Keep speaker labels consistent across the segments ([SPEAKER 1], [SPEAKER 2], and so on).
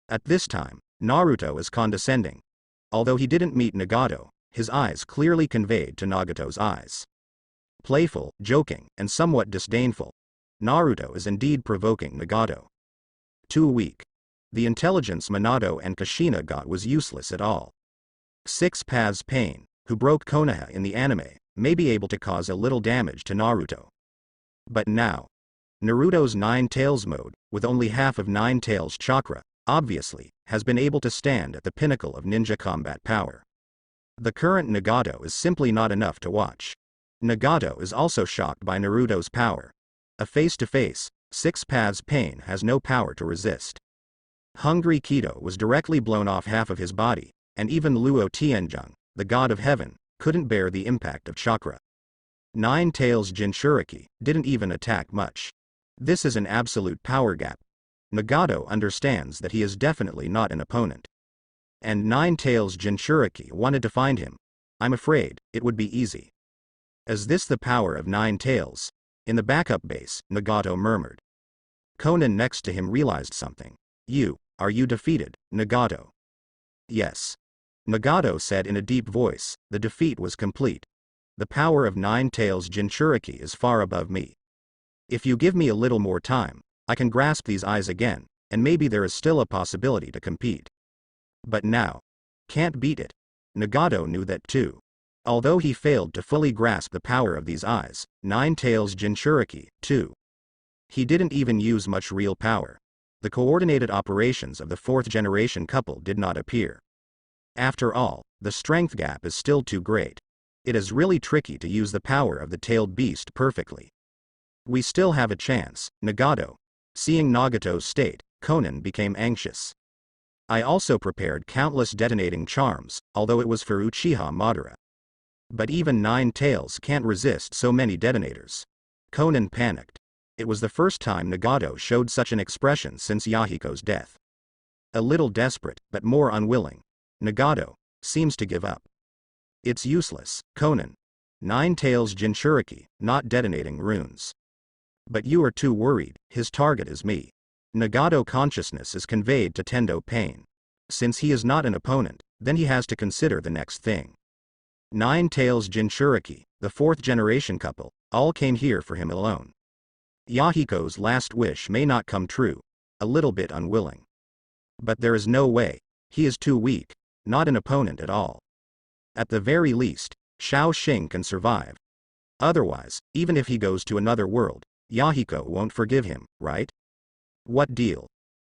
[SPEAKER 1] At this time, Naruto is condescending. Although he didn't meet Nagato, his eyes clearly conveyed to Nagato's eyes. Playful, joking, and somewhat disdainful. Naruto is indeed provoking Nagato. Too weak. The intelligence Minato and Kushina got was useless at all. Six Paths Pain, who broke Konoha in the anime, may be able to cause a little damage to Naruto. But now, Naruto's Nine Tails mode, with only half of Nine Tails chakra, obviously, has been able to stand at the pinnacle of ninja combat power. The current Nagato is simply not enough to watch. Nagato is also shocked by Naruto's power. A face-to-face, Six Paths Pain has no power to resist. Hungry Kido was directly blown off half of his body, and even Luo Tianzhong, the god of heaven, couldn't bear the impact of chakra. Nine Tails Jinchuriki didn't even attack much. This is an absolute power gap. Nagato understands that he is definitely not an opponent. And Nine Tails Jinchuriki wanted to find him. I'm afraid it would be easy. Is this the power of Nine Tails? In the backup base, Nagato murmured. Conan next to him realized something. Are you defeated, Nagato? Yes. Nagato said in a deep voice, the defeat was complete. The power of Nine Tails Jinchuriki is far above me. If you give me a little more time, I can grasp these eyes again, and maybe there is still a possibility to compete. But now, can't beat it. Nagato knew that too. Although he failed to fully grasp the power of these eyes, Nine Tails Jinchuriki, too. He didn't even use much real power. The coordinated operations of the fourth generation couple did not appear. After all, the strength gap is still too great. It is really tricky to use the power of the tailed beast perfectly. We still have a chance, Nagato. Seeing Nagato's state, Conan became anxious. I also prepared countless detonating charms, although it was for Uchiha Madara. But even Nine Tails can't resist so many detonators. Conan panicked. It was the first time Nagato showed such an expression since Yahiko's death. A little desperate, but more unwilling. Nagato seems to give up. It's useless, Conan. Nine Tails Jinchuriki, not detonating runes. But you are too worried, his target is me. Nagato consciousness is conveyed to Tendo Pain. Since he is not an opponent, then he has to consider the next thing. Nine Tails Jinchuriki, the fourth generation couple, all came here for him alone. Yahiko's last wish may not come true, a little bit unwilling. But there is no way, he is too weak, not an opponent at all. At the very least, Shao Xing can survive. Otherwise, even if he goes to another world, Yahiko won't forgive him, right? What deal?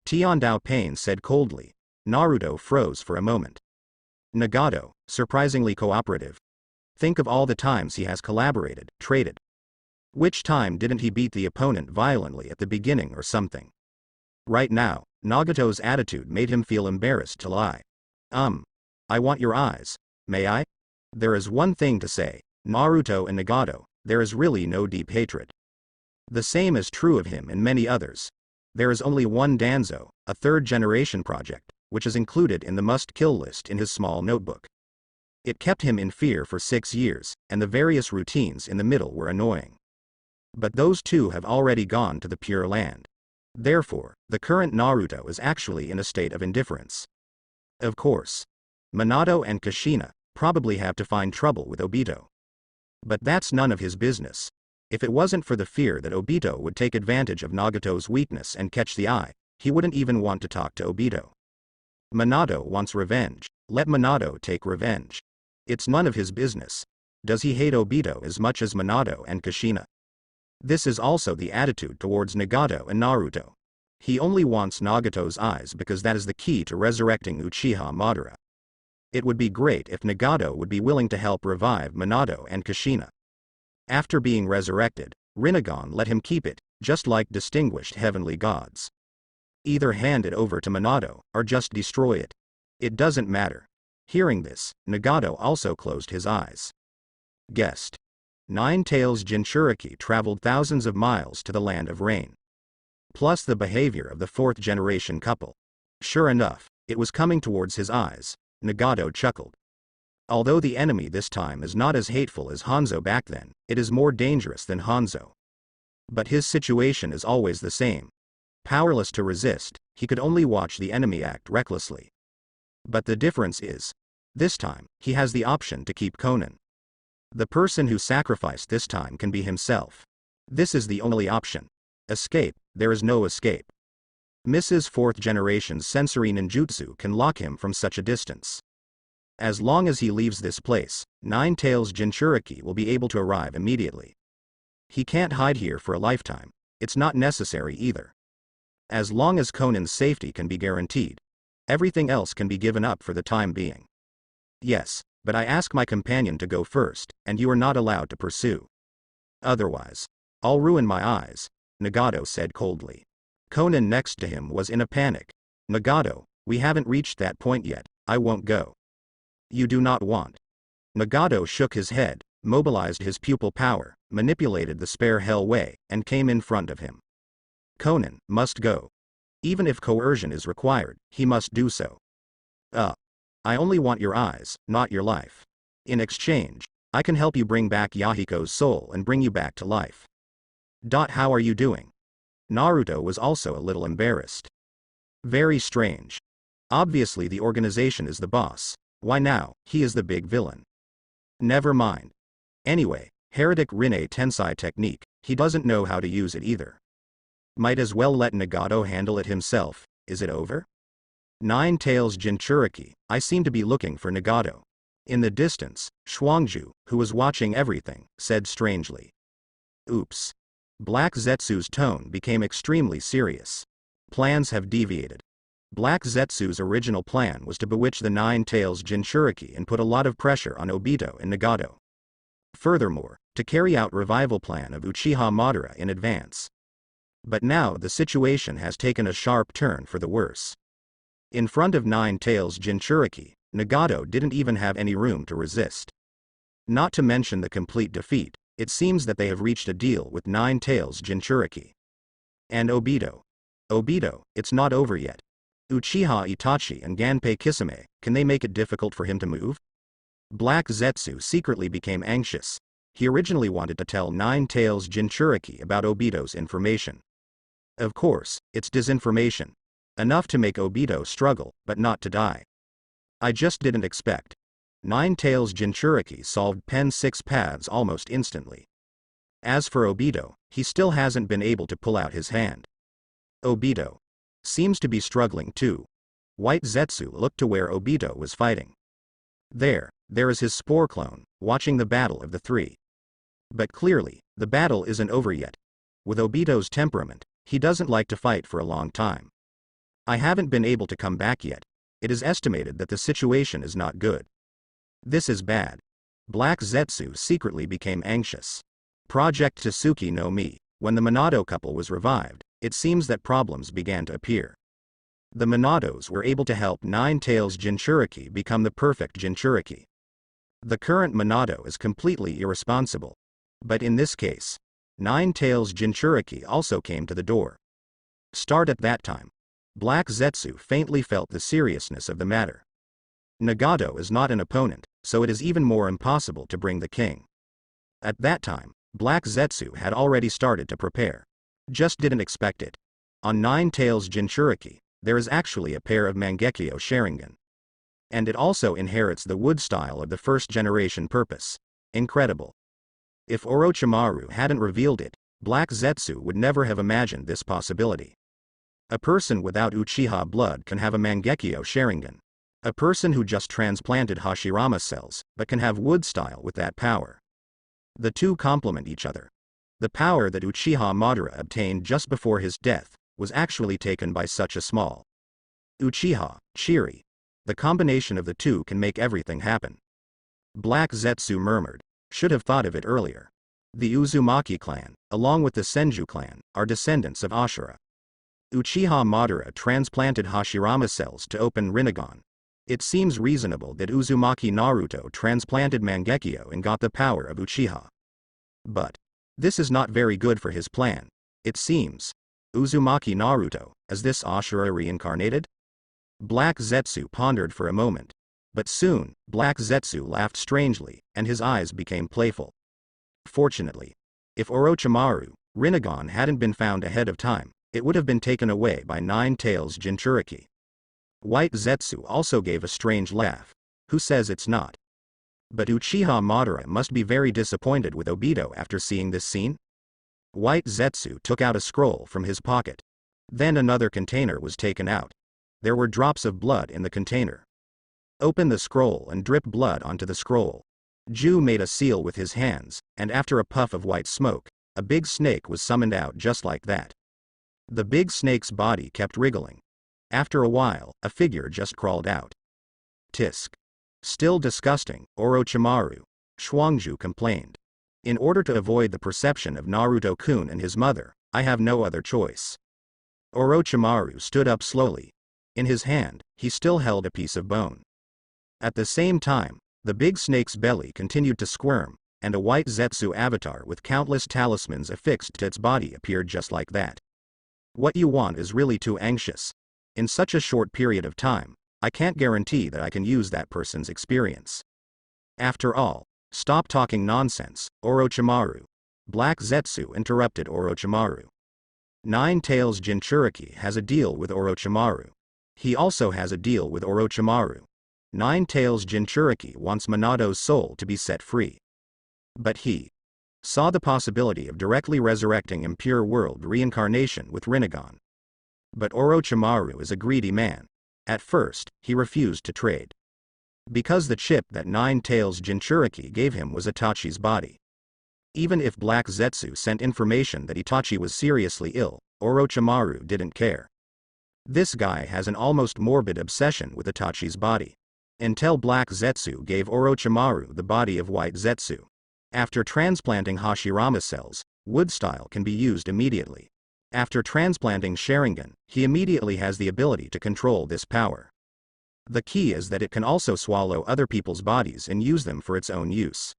[SPEAKER 1] Tiandao Pain said coldly. Naruto froze for a moment. Nagato, surprisingly cooperative. Think of all the times he has collaborated, traded. Which time didn't he beat the opponent violently at the beginning or something? Right now, Nagato's attitude made him feel embarrassed to lie. I want your eyes, may I? There is one thing to say, Naruto and Nagato, there is really no deep hatred. The same is true of him and many others. There is only one Danzo, a third-generation project, which is included in the must-kill list in his small notebook. It kept him in fear for 6 years, and the various routines in the middle were annoying. But those two have already gone to the Pure Land. Therefore, the current Naruto is actually in a state of indifference. Of course, Minato and Kushina probably have to find trouble with Obito. But that's none of his business. If it wasn't for the fear that Obito would take advantage of Nagato's weakness and catch the eye, he wouldn't even want to talk to Obito. Minato wants revenge. Let Minato take revenge. It's none of his business. Does he hate Obito as much as Minato and Kushina? This is also the attitude towards Nagato and Naruto. He only wants Nagato's eyes because that is the key to resurrecting Uchiha Madara. It would be great if Nagato would be willing to help revive Minato and Kushina. After being resurrected, Rinnegan let him keep it, just like distinguished heavenly gods. Either hand it over to Minato, or just destroy it. It doesn't matter. Hearing this, Nagato also closed his eyes. Guessed. Nine Tails Jinchuriki traveled thousands of miles to the land of rain. Plus the behavior of the fourth generation couple. Sure enough, it was coming towards his eyes. Nagato chuckled. Although the enemy this time is not as hateful as Hanzo back then, it is more dangerous than Hanzo. But his situation is always the same. Powerless to resist, he could only watch the enemy act recklessly. But the difference is, this time, he has the option to keep Conan. The person who sacrificed this time can be himself. This is the only option. Escape, there is no escape. Mrs. 4th generation's sensory ninjutsu can lock him from such a distance. As long as he leaves this place, Nine-Tails Jinchuriki will be able to arrive immediately. He can't hide here for a lifetime. It's not necessary either. As long as Conan's safety can be guaranteed, everything else can be given up for the time being. Yes, but I ask my companion to go first, and you are not allowed to pursue. Otherwise, I'll ruin my eyes, Nagato said coldly. Conan next to him was in a panic. Nagato, we haven't reached that point yet, I won't go. You do not want. Nagato shook his head, mobilized his pupil power, manipulated the spare hell way, and came in front of him. Conan must go. Even if coercion is required, he must do so. I only want your eyes, not your life. In exchange, I can help you bring back Yahiko's soul and bring you back to life. How are you doing? Naruto was also a little embarrassed. Very strange. Obviously the organization is the boss. Why now, he is the big villain. Never mind. Anyway, heretic Rinne Tensai technique, he doesn't know how to use it either. Might as well let Nagato handle it himself. Is it over? Nine-Tails Jinchuriki, I seem to be looking for Nagato. In the distance, Shuangju, who was watching everything, said strangely. Oops. Black Zetsu's tone became extremely serious. Plans have deviated. Black Zetsu's original plan was to bewitch the Nine-Tails Jinchuriki and put a lot of pressure on Obito and Nagato. Furthermore, to carry out revival plan of Uchiha Madara in advance. But now the situation has taken a sharp turn for the worse. In front of Nine-Tails Jinchuriki, Nagato didn't even have any room to resist. Not to mention the complete defeat, it seems that they have reached a deal with Nine-Tails Jinchuriki. And Obito. Obito, it's not over yet. Uchiha Itachi and Ganpei Kisame, can they make it difficult for him to move? Black Zetsu secretly became anxious. He originally wanted to tell Nine-Tails Jinchuriki about Obito's information. Of course, it's disinformation. Enough to make Obito struggle, but not to die. I just didn't expect. Nine-Tails Jinchuriki solved Pen 6 paths almost instantly. As for Obito, he still hasn't been able to pull out his hand. Obito seems to be struggling too. White Zetsu looked to where Obito was fighting. There is his spore clone, watching the battle of the three. But clearly, the battle isn't over yet. With Obito's temperament, he doesn't like to fight for a long time. I haven't been able to come back yet. It is estimated that the situation is not good. This is bad. Black Zetsu secretly became anxious. Project Tsuki no Mi, when the Minato couple was revived, it seems that problems began to appear. The Minatos were able to help Nine-Tails Jinchuriki become the perfect Jinchuriki. The current Minato is completely irresponsible. But in this case, Nine-Tails Jinchuriki also came to the door. Start at that time. Black Zetsu faintly felt the seriousness of the matter. Nagato is not an opponent, so it is even more impossible to bring the king. At that time, Black Zetsu had already started to prepare. Just didn't expect it. On Nine-Tails Jinchuriki, there is actually a pair of Mangekyo Sharingan. And it also inherits the wood style of the first generation purpose. Incredible. If Orochimaru hadn't revealed it, Black Zetsu would never have imagined this possibility. A person without Uchiha blood can have a Mangekyo Sharingan. A person who just transplanted Hashirama cells, but can have wood style with that power. The two complement each other. The power that Uchiha Madara obtained just before his death, was actually taken by such a small Uchiha, Chiri. The combination of the two can make everything happen. Black Zetsu murmured, should have thought of it earlier. The Uzumaki clan, along with the Senju clan, are descendants of Ashura. Uchiha Madara transplanted Hashirama cells to open Rinnegan. It seems reasonable that Uzumaki Naruto transplanted Mangekyo and got the power of Uchiha. But this is not very good for his plan, it seems. Uzumaki Naruto, is this Ashura reincarnated? Black Zetsu pondered for a moment. But soon, Black Zetsu laughed strangely, and his eyes became playful. Fortunately, if Orochimaru, Rinnegan hadn't been found ahead of time, it would have been taken away by Nine-Tails Jinchuriki. White Zetsu also gave a strange laugh. Who says it's not? But Uchiha Madara must be very disappointed with Obito after seeing this scene? White Zetsu took out a scroll from his pocket. Then another container was taken out. There were drops of blood in the container. Open the scroll and drip blood onto the scroll. Ju made a seal with his hands, and after a puff of white smoke, a big snake was summoned out just like that. The big snake's body kept wriggling. After a while, a figure just crawled out. Tisk. Still disgusting, Orochimaru, Shuangju complained. In order to avoid the perception of Naruto-kun and his mother, I have no other choice. Orochimaru stood up slowly. In his hand, he still held a piece of bone. At the same time, the big snake's belly continued to squirm, and a white Zetsu avatar with countless talismans affixed to its body appeared just like that. What you want is really too anxious. In such a short period of time, I can't guarantee that I can use that person's experience. After all, stop talking nonsense, Orochimaru. Black Zetsu interrupted Orochimaru. Nine-Tails Jinchuriki has a deal with Orochimaru. He also has a deal with Orochimaru. Nine-Tails Jinchuriki wants Minato's soul to be set free. But he saw the possibility of directly resurrecting impure world reincarnation with Rinnegan. But Orochimaru is a greedy man. At first, he refused to trade. Because the chip that Nine-Tails Jinchuriki gave him was Itachi's body. Even if Black Zetsu sent information that Itachi was seriously ill, Orochimaru didn't care. This guy has an almost morbid obsession with Itachi's body. Until Black Zetsu gave Orochimaru the body of White Zetsu. After transplanting Hashirama cells, wood style can be used immediately. After transplanting Sharingan, he immediately has the ability to control this power. The key is that it can also swallow other people's bodies and use them for its own use.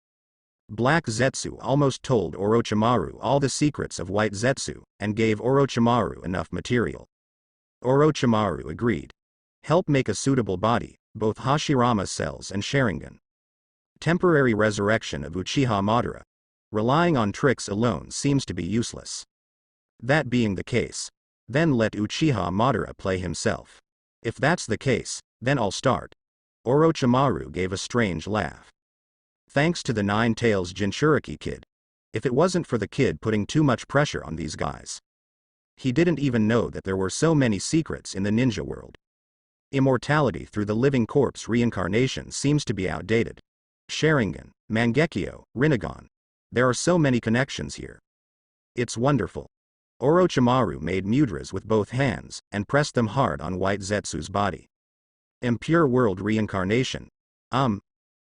[SPEAKER 1] Black Zetsu almost told Orochimaru all the secrets of White Zetsu, and gave Orochimaru enough material. Orochimaru agreed. Help make a suitable body, both Hashirama cells and Sharingan. Temporary resurrection of Uchiha Madara. Relying on tricks alone seems to be useless. That being the case, then let Uchiha Madara play himself. If that's the case, then I'll start. Orochimaru gave a strange laugh. Thanks to the Nine-Tails Jinchuriki kid. If it wasn't for the kid putting too much pressure on these guys. He didn't even know that there were so many secrets in the ninja world. Immortality through the living corpse reincarnation seems to be outdated. Sharingan, Mangekyo, Rinnegan. There are so many connections here. It's wonderful. Orochimaru made mudras with both hands, and pressed them hard on White Zetsu's body. Impure world reincarnation.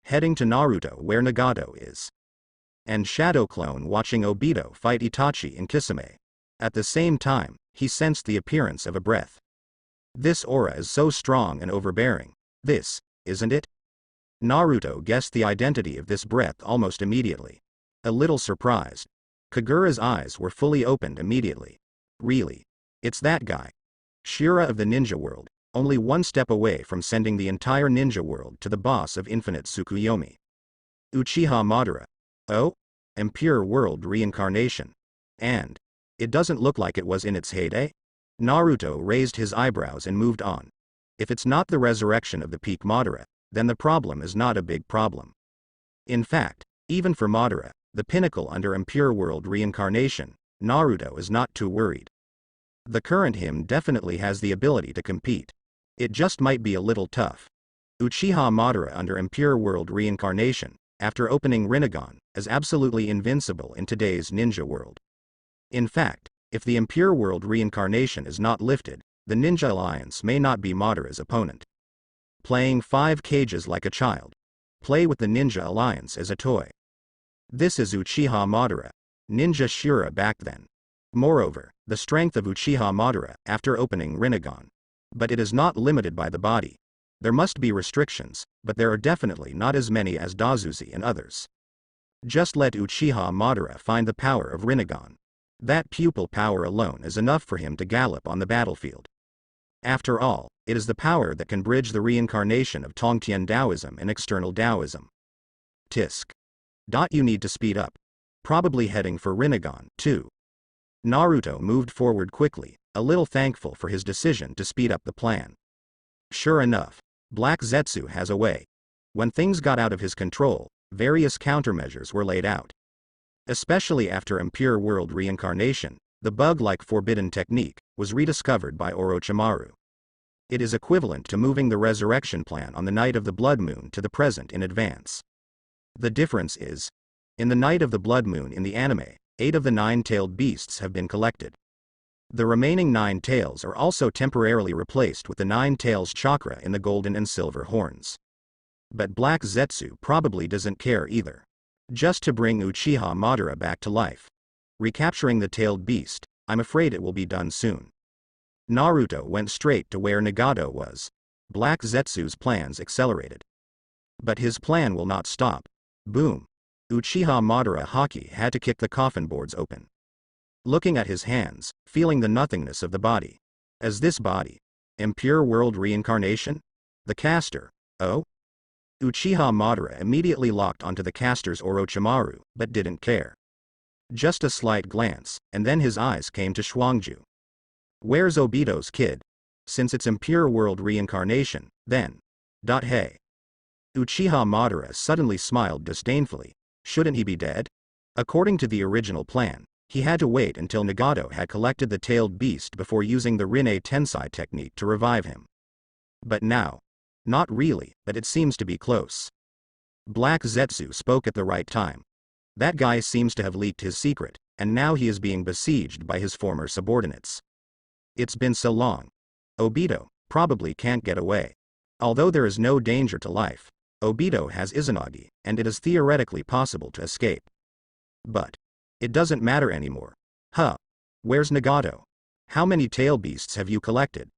[SPEAKER 1] Heading to Naruto where Nagato is. And Shadow Clone watching Obito fight Itachi in Kisame. At the same time, he sensed the appearance of a breath. This aura is so strong and overbearing. This, isn't it? Naruto guessed the identity of this breath almost immediately. A little surprised. Kagura's eyes were fully opened immediately. Really? It's that guy. Shira of the ninja world, only one step away from sending the entire ninja world to the boss of infinite Tsukuyomi. Uchiha Madara. Oh? Impure world reincarnation. And it doesn't look like it was in its heyday? Naruto raised his eyebrows and moved on. If it's not the resurrection of the peak Madara, then the problem is not a big problem. In fact, even for Madara, the pinnacle under impure world reincarnation, Naruto is not too worried. The current him definitely has the ability to compete. It just might be a little tough. Uchiha Madara under impure world reincarnation, after opening Rinnegan, is absolutely invincible in today's ninja world. In fact, if the impure world reincarnation is not lifted, the Ninja Alliance may not be Madara's opponent. Playing 5 cages like a child. Play with the Ninja Alliance as a toy. This is Uchiha Madara, Ninja Shura back then. Moreover, the strength of Uchiha Madara after opening Rinnegan. But it is not limited by the body. There must be restrictions, but there are definitely not as many as Dazuzi and others. Just let Uchiha Madara find the power of Rinnegan. That pupil power alone is enough for him to gallop on the battlefield. After all, it is the power that can bridge the reincarnation of Tongtian Taoism and external Taoism. Tisk. You need to speed up. Probably heading for Rinnegan, too. Naruto moved forward quickly, a little thankful for his decision to speed up the plan. Sure enough, Black Zetsu has a way. When things got out of his control, various countermeasures were laid out. Especially after Impure World reincarnation, the bug-like forbidden technique was rediscovered by Orochimaru. It is equivalent to moving the resurrection plan on the night of the blood moon to the present in advance. The difference is, in the night of the blood moon in the anime, 8 of the 9-tailed beasts have been collected. The remaining 9 tails are also temporarily replaced with the 9 tails chakra in the golden and silver horns. But Black Zetsu probably doesn't care either. Just to bring Uchiha Madara back to life. Recapturing the tailed beast, I'm afraid it will be done soon. Naruto went straight to where Nagato was. Black Zetsu's plans accelerated. But his plan will not stop. Boom. Uchiha Madara Haki had to kick the coffin boards open. Looking at his hands, feeling the nothingness of the body. As this body? Impure World reincarnation? The caster, oh? Uchiha Madara immediately locked onto the caster's Orochimaru, but didn't care. Just a slight glance, and then his eyes came to Shuangju. Where's Obito's kid? Since it's Impure World reincarnation, then. Hey. Uchiha Madara suddenly smiled disdainfully. Shouldn't he be dead? According to the original plan, he had to wait until Nagato had collected the tailed beast before using the Rinne Tensai technique to revive him. But now. Not really, but it seems to be close. Black Zetsu spoke at the right time. That guy seems to have leaked his secret, and now he is being besieged by his former subordinates. It's been so long. Obito probably can't get away. Although there is no danger to life, Obito has Izanagi, and it is theoretically possible to escape. But it doesn't matter anymore. Huh. Where's Nagato? How many tail beasts have you collected?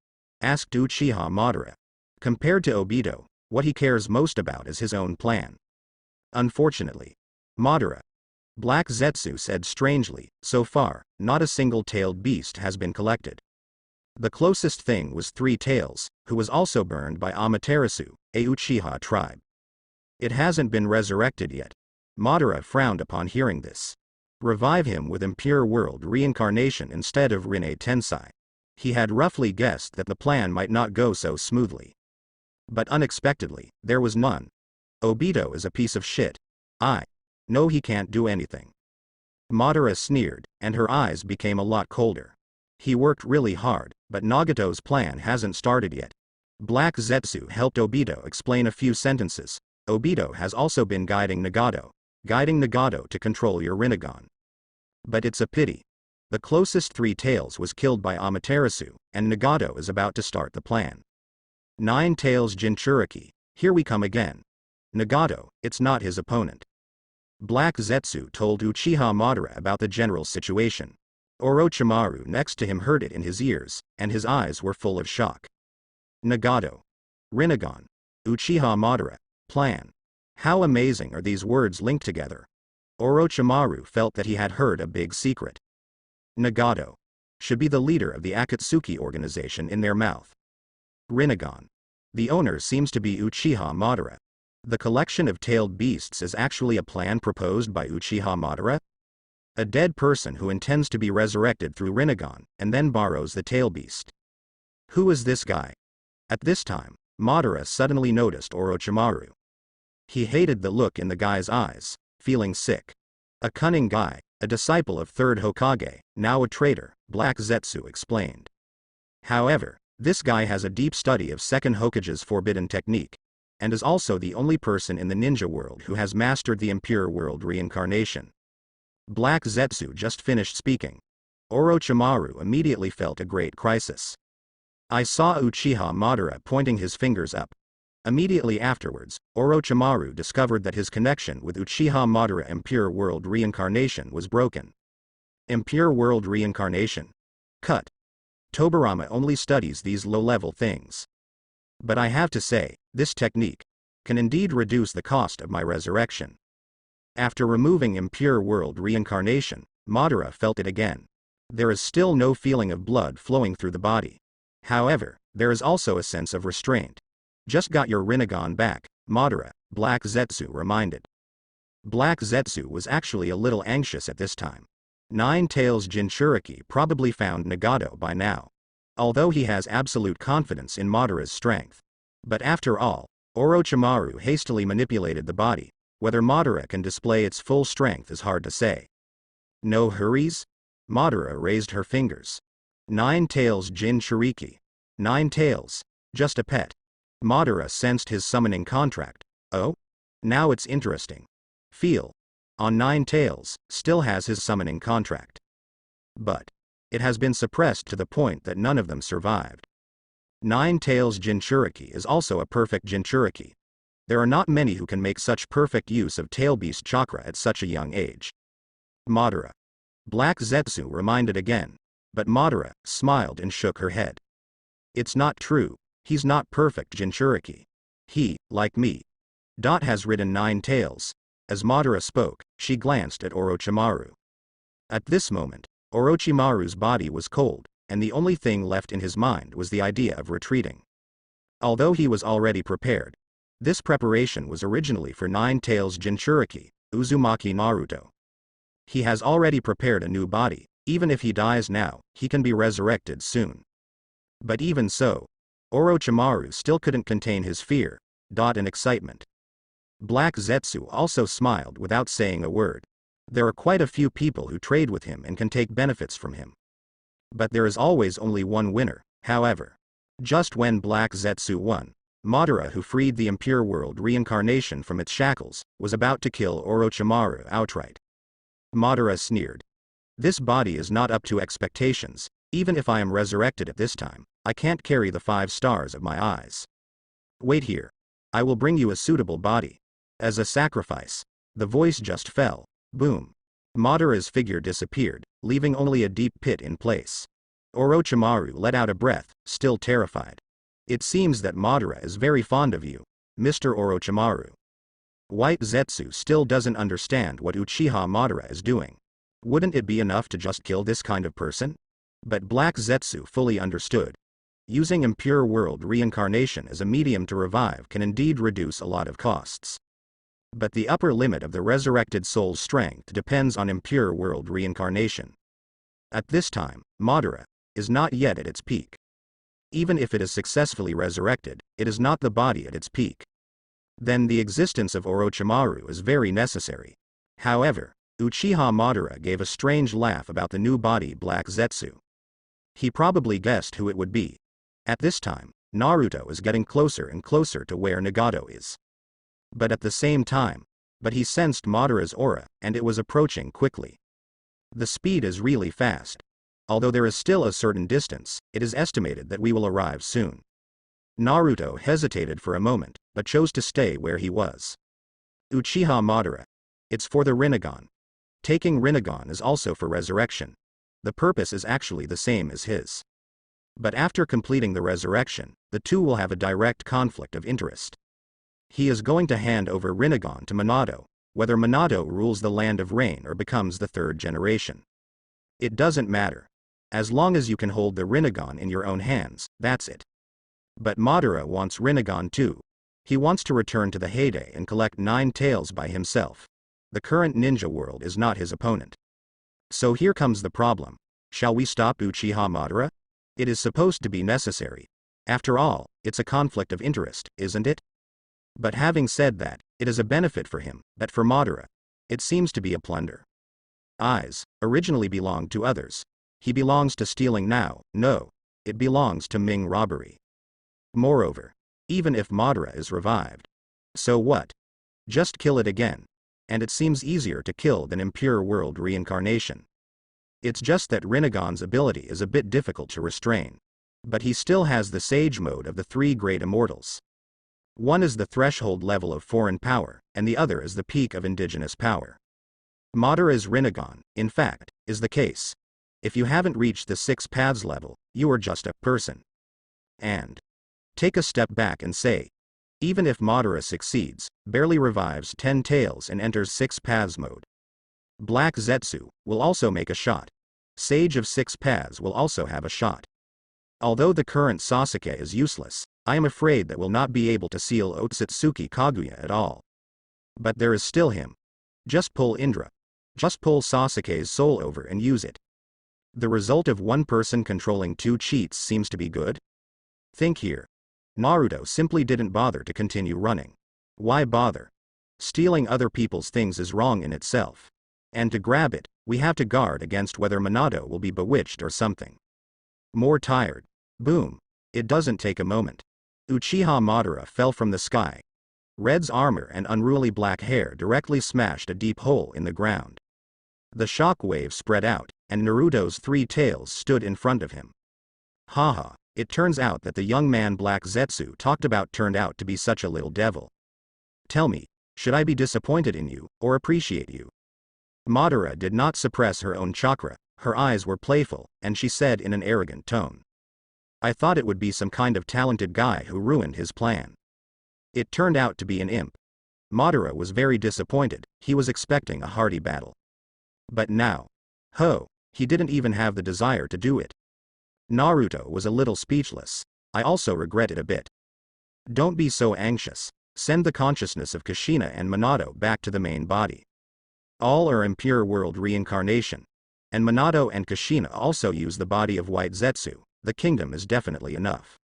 [SPEAKER 1] Asked Uchiha Madara. Compared to Obito, what he cares most about is his own plan. Unfortunately, Madara. Black Zetsu said strangely, so far, not a single tailed beast has been collected. The closest thing was 3 Tails, who was also burned by Amaterasu, a Uchiha tribe. It hasn't been resurrected yet. Madara frowned upon hearing this. Revive him with Impure World reincarnation instead of Rinne Tensai. He had roughly guessed that the plan might not go so smoothly. But unexpectedly, there was none. Obito is a piece of shit. No, he can't do anything. Madara sneered, and her eyes became a lot colder. He worked really hard, but Nagato's plan hasn't started yet. Black Zetsu helped Obito explain a few sentences. Obito has also been guiding Nagato to control your Rinnegan. But it's a pity. The closest 3 Tails was killed by Amaterasu, and Nagato is about to start the plan. 9 Tails Jinchuriki, here we come again. Nagato, it's not his opponent. Black Zetsu told Uchiha Madara about the general situation. Orochimaru next to him heard it in his ears, and his eyes were full of shock. Nagato. Rinnegan. Uchiha Madara. Plan. How amazing are these words linked together? Orochimaru felt that he had heard a big secret. Nagato. Should be the leader of the Akatsuki organization in their mouth. Rinnegan. The owner seems to be Uchiha Madara. The collection of tailed beasts is actually a plan proposed by Uchiha Madara? A dead person who intends to be resurrected through Rinnegan, and then borrows the tail beast. Who is this guy? At this time, Madara suddenly noticed Orochimaru. He hated the look in the guy's eyes, feeling sick. A cunning guy, a disciple of 3rd Hokage, now a traitor, Black Zetsu explained. However, this guy has a deep study of 2nd Hokage's forbidden technique, and is also the only person in the ninja world who has mastered the Impure World reincarnation. Black Zetsu just finished speaking. Orochimaru immediately felt a great crisis. I saw Uchiha Madara pointing his fingers up. Immediately afterwards, Orochimaru discovered that his connection with Uchiha Madara Impure World reincarnation was broken. Impure World reincarnation? Cut. Tobirama only studies these low-level things. But I have to say, this technique can indeed reduce the cost of my resurrection. After removing Impure World reincarnation, Madara felt it again. There is still no feeling of blood flowing through the body. However, there is also a sense of restraint. Just got your Rinnegan back, Madara, Black Zetsu reminded. Black Zetsu was actually a little anxious at this time. Nine Tails Jinchuriki probably found Nagato by now. Although he has absolute confidence in Madara's strength. But after all, Orochimaru hastily manipulated the body. Whether Madara can display its full strength is hard to say. No hurries? Madara raised her fingers. Nine Tails Jinchuriki. Nine Tails. Just a pet. Madara sensed his summoning contract. Oh? Now it's interesting. Feel. On Nine Tails, still has his summoning contract. But it has been suppressed to the point that none of them survived. Nine Tails Jinchuriki is also a perfect Jinchuriki. There are not many who can make such perfect use of Tailbeast chakra at such a young age. Madara. Black Zetsu reminded again, but Madara smiled and shook her head. It's not true, he's not perfect Jinchuriki. He, like me, has ridden Nine Tails. As Madara spoke, she glanced at Orochimaru. At this moment, Orochimaru's body was cold, and the only thing left in his mind was the idea of retreating. Although he was already prepared, this preparation was originally for Nine Tails Jinchuriki, Uzumaki Naruto. He has already prepared a new body. Even if he dies now, he can be resurrected soon. But even so, Orochimaru still couldn't contain his fear, and excitement. Black Zetsu also smiled without saying a word. There are quite a few people who trade with him and can take benefits from him. But there is always only one winner, however. Just when Black Zetsu won, Madara, who freed the impure world reincarnation from its shackles, was about to kill Orochimaru outright. Madara sneered. This body is not up to expectations. Even if I am resurrected at this time, I can't carry the 5 stars of my eyes. Wait here. I will bring you a suitable body. As a sacrifice. The voice just fell. Boom. Madara's figure disappeared, leaving only a deep pit in place. Orochimaru let out a breath, still terrified. It seems that Madara is very fond of you, Mr. Orochimaru. White Zetsu still doesn't understand what Uchiha Madara is doing. Wouldn't it be enough to just kill this kind of person? But Black Zetsu fully understood. Using impure world reincarnation as a medium to revive can indeed reduce a lot of costs. But the upper limit of the resurrected soul's strength depends on impure world reincarnation. At this time, Madara is not yet at its peak. Even if it is successfully resurrected, it is not the body at its peak. Then the existence of Orochimaru is very necessary. However, Uchiha Madara gave a strange laugh about the new body Black Zetsu. He probably guessed who it would be. At this time, Naruto is getting closer and closer to where Nagato is. But at the same time, he sensed Madara's aura, and it was approaching quickly. The speed is really fast. Although there is still a certain distance, it is estimated that we will arrive soon. Naruto hesitated for a moment, but chose to stay where he was. Uchiha Madara. It's for the Rinnegan. Taking Rinnegan is also for resurrection. The purpose is actually the same as his. But after completing the resurrection, the two will have a direct conflict of interest. He is going to hand over Rinnegan to Minato, whether Minato rules the land of rain or becomes the 3rd generation. It doesn't matter. As long as you can hold the Rinnegan in your own hands, that's it. But Madara wants Rinnegan too. He wants to return to the heyday and collect 9 tails by himself. The current ninja world is not his opponent. So here comes the problem. Shall we stop Uchiha Madara? It is supposed to be necessary. After all, it's a conflict of interest, isn't it? But having said that, it is a benefit for him, but for Madara, it seems to be a plunder. Eyes originally belonged to others. He belongs to stealing now. No, it belongs to Ming robbery. Moreover, even if Madara is revived, so what? Just kill it again. And it seems easier to kill than impure world reincarnation. It's just that Rinnegan's ability is a bit difficult to restrain. But he still has the sage mode of the 3 great immortals. One is the threshold level of foreign power, and the other is the peak of indigenous power. Madara's Rinnegan, in fact, is the case. If you haven't reached the 6 paths level, you are just a person. And take a step back and say, even if Madara succeeds, barely revives 10 tails and enters 6 paths mode, Black Zetsu will also make a shot. Sage of 6 paths will also have a shot. Although the current Sasuke is useless, I am afraid that will not be able to seal Otsutsuki Kaguya at all. But there is still him. Just pull Indra. Just pull Sasuke's soul over and use it. The result of one person controlling two cheats seems to be good? Think here. Naruto simply didn't bother to continue running. Why bother? Stealing other people's things is wrong in itself. And to grab it, we have to guard against whether Minato will be bewitched or something. More tired. Boom. It doesn't take a moment. Uchiha Madara fell from the sky. Red's armor and unruly black hair directly smashed a deep hole in the ground. The shock wave spread out, and Naruto's three tails stood in front of him. Haha, it turns out that the young man Black Zetsu talked about turned out to be such a little devil. Tell me, should I be disappointed in you, or appreciate you? Madara did not suppress her own chakra, her eyes were playful, and she said in an arrogant tone. I thought it would be some kind of talented guy who ruined his plan. It turned out to be an imp. Madara was very disappointed, he was expecting a hearty battle. But now. He didn't even have the desire to do it. Naruto was a little speechless. I also regret it a bit. Don't be so anxious. Send the consciousness of Kushina and Minato back to the main body. All are impure world reincarnation. And Minato and Kushina also use the body of White Zetsu. The kingdom is definitely enough.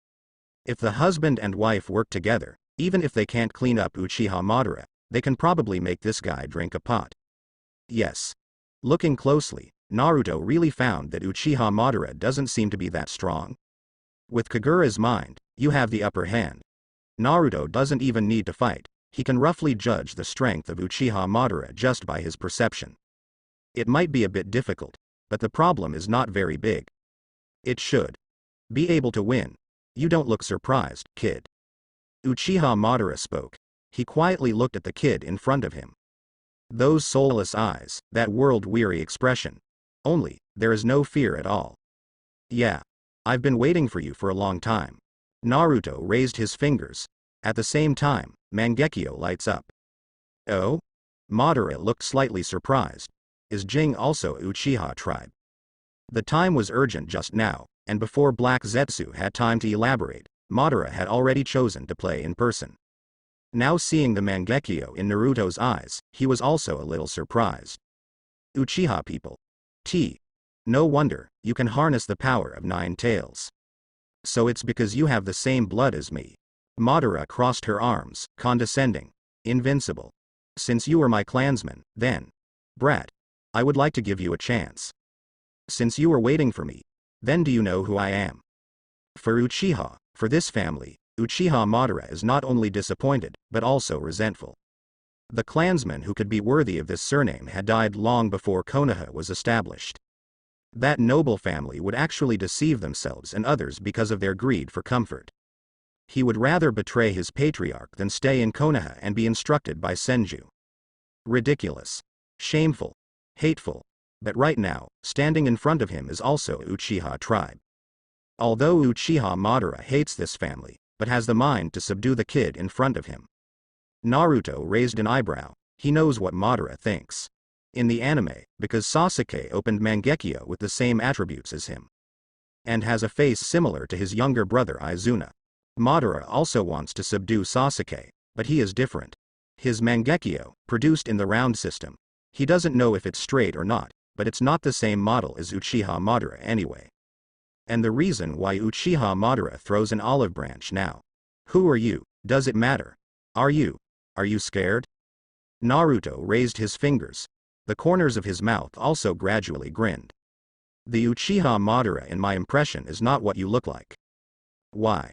[SPEAKER 1] If the husband and wife work together, even if they can't clean up Uchiha Madara, they can probably make this guy drink a pot. Yes. Looking closely, Naruto really found that Uchiha Madara doesn't seem to be that strong. With Kagura's mind, you have the upper hand. Naruto doesn't even need to fight, he can roughly judge the strength of Uchiha Madara just by his perception. It might be a bit difficult, but the problem is not very big. It should be able to win. You don't look surprised, kid. Uchiha Madara spoke. He quietly looked at the kid in front of him. Those soulless eyes, that world-weary expression. Only, there is no fear at all. Yeah. I've been waiting for you for a long time. Naruto raised his fingers. At the same time, Mangekyo lights up. Oh? Madara looked slightly surprised. Is Jing also Uchiha tribe? The time was urgent just now, and before Black Zetsu had time to elaborate, Madara had already chosen to play in person. Now seeing the Mangekyo in Naruto's eyes, he was also a little surprised. Uchiha people. No wonder, you can harness the power of 9 tails. So it's because you have the same blood as me. Madara crossed her arms, condescending. Invincible. Since you are my clansman, then. Brat. I would like to give you a chance. Since you are waiting for me, then do you know who I am? For Uchiha, for this family, Uchiha Madara is not only disappointed, but also resentful. The clansman who could be worthy of this surname had died long before Konoha was established. That noble family would actually deceive themselves and others because of their greed for comfort. He would rather betray his patriarch than stay in Konoha and be instructed by Senju. Ridiculous. Shameful. Hateful. But right now, standing in front of him is also Uchiha tribe. Although Uchiha Madara hates this family, but has the mind to subdue the kid in front of him. Naruto raised an eyebrow, he knows what Madara thinks. In the anime, because Sasuke opened Mangekyo with the same attributes as him. And has a face similar to his younger brother Izuna. Madara also wants to subdue Sasuke, but he is different. His Mangekyo, produced in the round system. He doesn't know if it's straight or not, but it's not the same model as Uchiha Madara anyway. And the reason why Uchiha Madara throws an olive branch now. Who are you? Does it matter? Are you scared? Naruto raised his fingers. The corners of his mouth also gradually grinned. The Uchiha Madara in my impression is not what you look like. Why?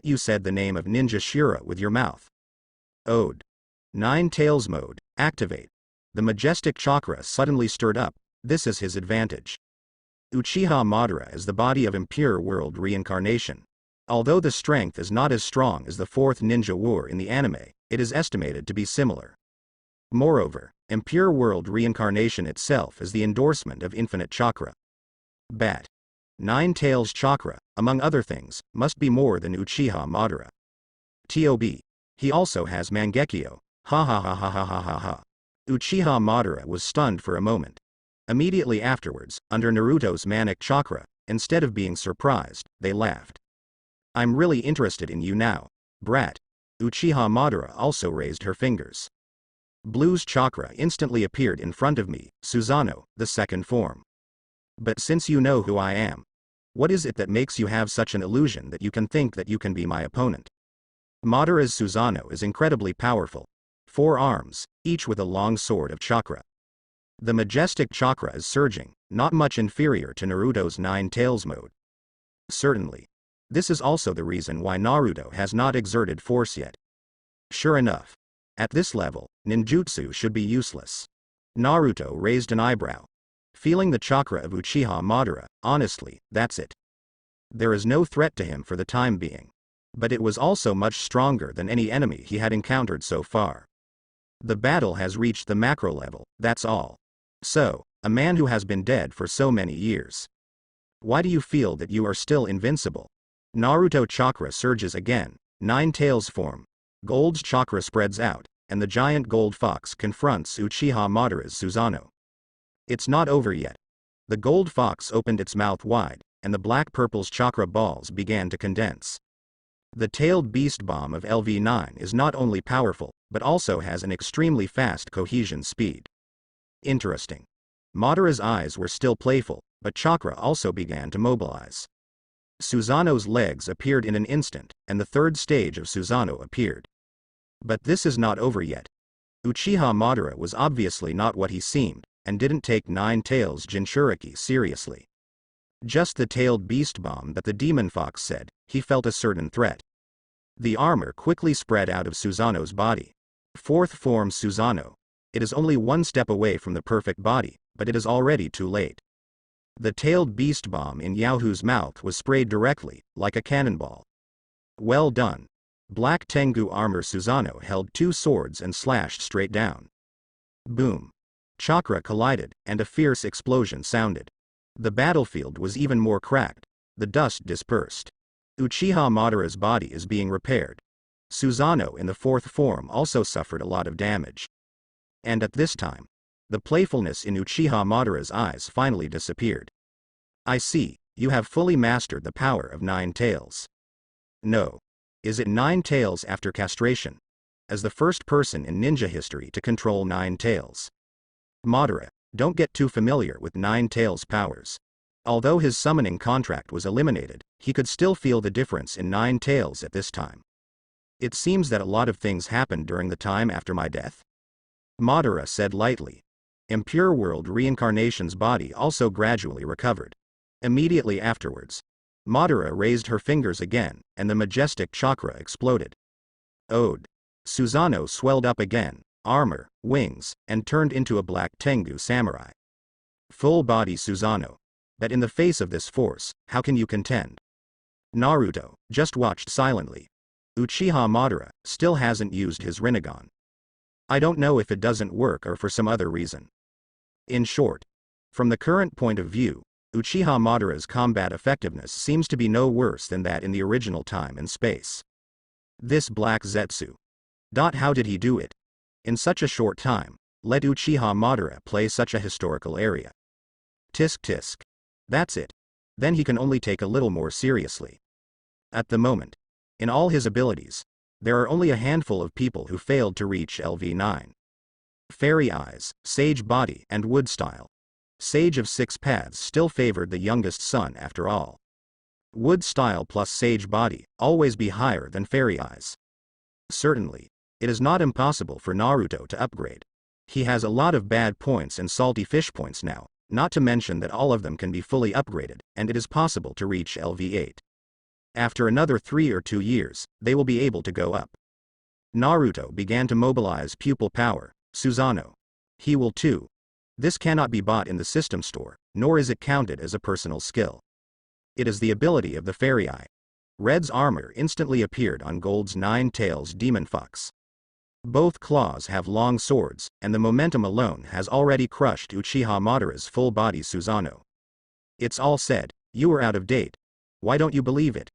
[SPEAKER 1] You said the name of Ninja Shura with your mouth. Ode. 9 Tails mode, activate. The majestic chakra suddenly stirred up, this is his advantage. Uchiha Madara is the body of impure world reincarnation. Although the strength is not as strong as the 4th ninja war in the anime, it is estimated to be similar. Moreover, impure world reincarnation itself is the endorsement of infinite chakra. 9 Tails chakra, among other things, must be more than Uchiha Madara. He also has Mangekyo, ha ha ha ha ha ha ha ha. Uchiha Madara was stunned for a moment. Immediately afterwards, under Naruto's manic chakra, instead of being surprised, they laughed. I'm really interested in you now, brat. Uchiha Madara also raised her fingers. Blue's chakra instantly appeared in front of me, Susanoo, the second form. But since you know who I am, what is it that makes you have such an illusion that you can think that you can be my opponent? Madara's Susanoo is incredibly powerful. 4 arms, each with a long sword of chakra. The majestic chakra is surging, not much inferior to Naruto's 9 tails mode. Certainly. This is also the reason why Naruto has not exerted force yet. Sure enough. At this level, ninjutsu should be useless. Naruto raised an eyebrow. Feeling the chakra of Uchiha Madara, honestly, that's it. There is no threat to him for the time being. But it was also much stronger than any enemy he had encountered so far. The battle has reached the macro level, that's all. So, a man who has been dead for so many years. Why do you feel that you are still invincible? Naruto chakra surges again, 9 tails form. Gold's chakra spreads out, and the giant gold fox confronts Uchiha Madara's Susanoo. It's not over yet. The gold fox opened its mouth wide, and the black-purple's chakra balls began to condense. The tailed beast bomb of LV9 is not only powerful, but also has an extremely fast cohesion speed. Interesting. Madara's eyes were still playful, but chakra also began to mobilize. Susanoo's legs appeared in an instant, and the third stage of Susanoo appeared. But this is not over yet. Uchiha Madara was obviously not what he seemed, and didn't take 9 tails Jinchuriki seriously. Just the tailed beast bomb that the demon fox said, he felt a certain threat. The armor quickly spread out of Susanoo's body. 4th form Susanoo. It is only 1 step away from the perfect body, but it is already too late. The tailed beast bomb in Yaohu's mouth was sprayed directly, like a cannonball. Well done. Black Tengu armor Susanoo held 2 swords and slashed straight down. Boom. Chakra collided, and a fierce explosion sounded. The battlefield was even more cracked. The dust dispersed. Uchiha Madara's body is being repaired. Susanoo in the 4th form also suffered a lot of damage. And at this time, the playfulness in Uchiha Madara's eyes finally disappeared. I see, you have fully mastered the power of 9 tails. No. Is it 9 tails after castration? As the first person in ninja history to control 9 tails. Madara, don't get too familiar with 9 tails powers. Although his summoning contract was eliminated, he could still feel the difference in 9 tails at this time. It seems that a lot of things happened during the time after my death. Madara said lightly. Impure World Reincarnation's body also gradually recovered. Immediately afterwards, Madara raised her fingers again, and the majestic chakra exploded. Ode. Susanoo swelled up again, armor, wings, and turned into a black Tengu samurai. Full body Susanoo. But in the face of this force, how can you contend? Naruto just watched silently. Uchiha Madara still hasn't used his Rinnegan. I don't know if it doesn't work or for some other reason. In short, from the current point of view, Uchiha Madara's combat effectiveness seems to be no worse than that in the original time and space. This black Zetsu. How did he do it? In such a short time, let Uchiha Madara play such a historical area. Tisk tisk. That's it. Then he can only take a little more seriously. At the moment, in all his abilities, there are only a handful of people who failed to reach LV9. Fairy Eyes, Sage Body, and Wood Style. Sage of 6 Paths still favored the youngest son after all. Wood Style plus Sage Body, always be higher than Fairy Eyes. Certainly, it is not impossible for Naruto to upgrade. He has a lot of bad points and salty fish points now, not to mention that all of them can be fully upgraded, and it is possible to reach LV8. After another 3 or 2 years, they will be able to go up. Naruto began to mobilize pupil power, Susanoo. He will too. This cannot be bought in the system store, nor is it counted as a personal skill. It is the ability of the Fairy Eye. Red's armor instantly appeared on Gold's 9 tails demon fox. Both claws have long swords, and the momentum alone has already crushed Uchiha Madara's full body Susanoo. It's all said, you are out of date. Why don't you believe it?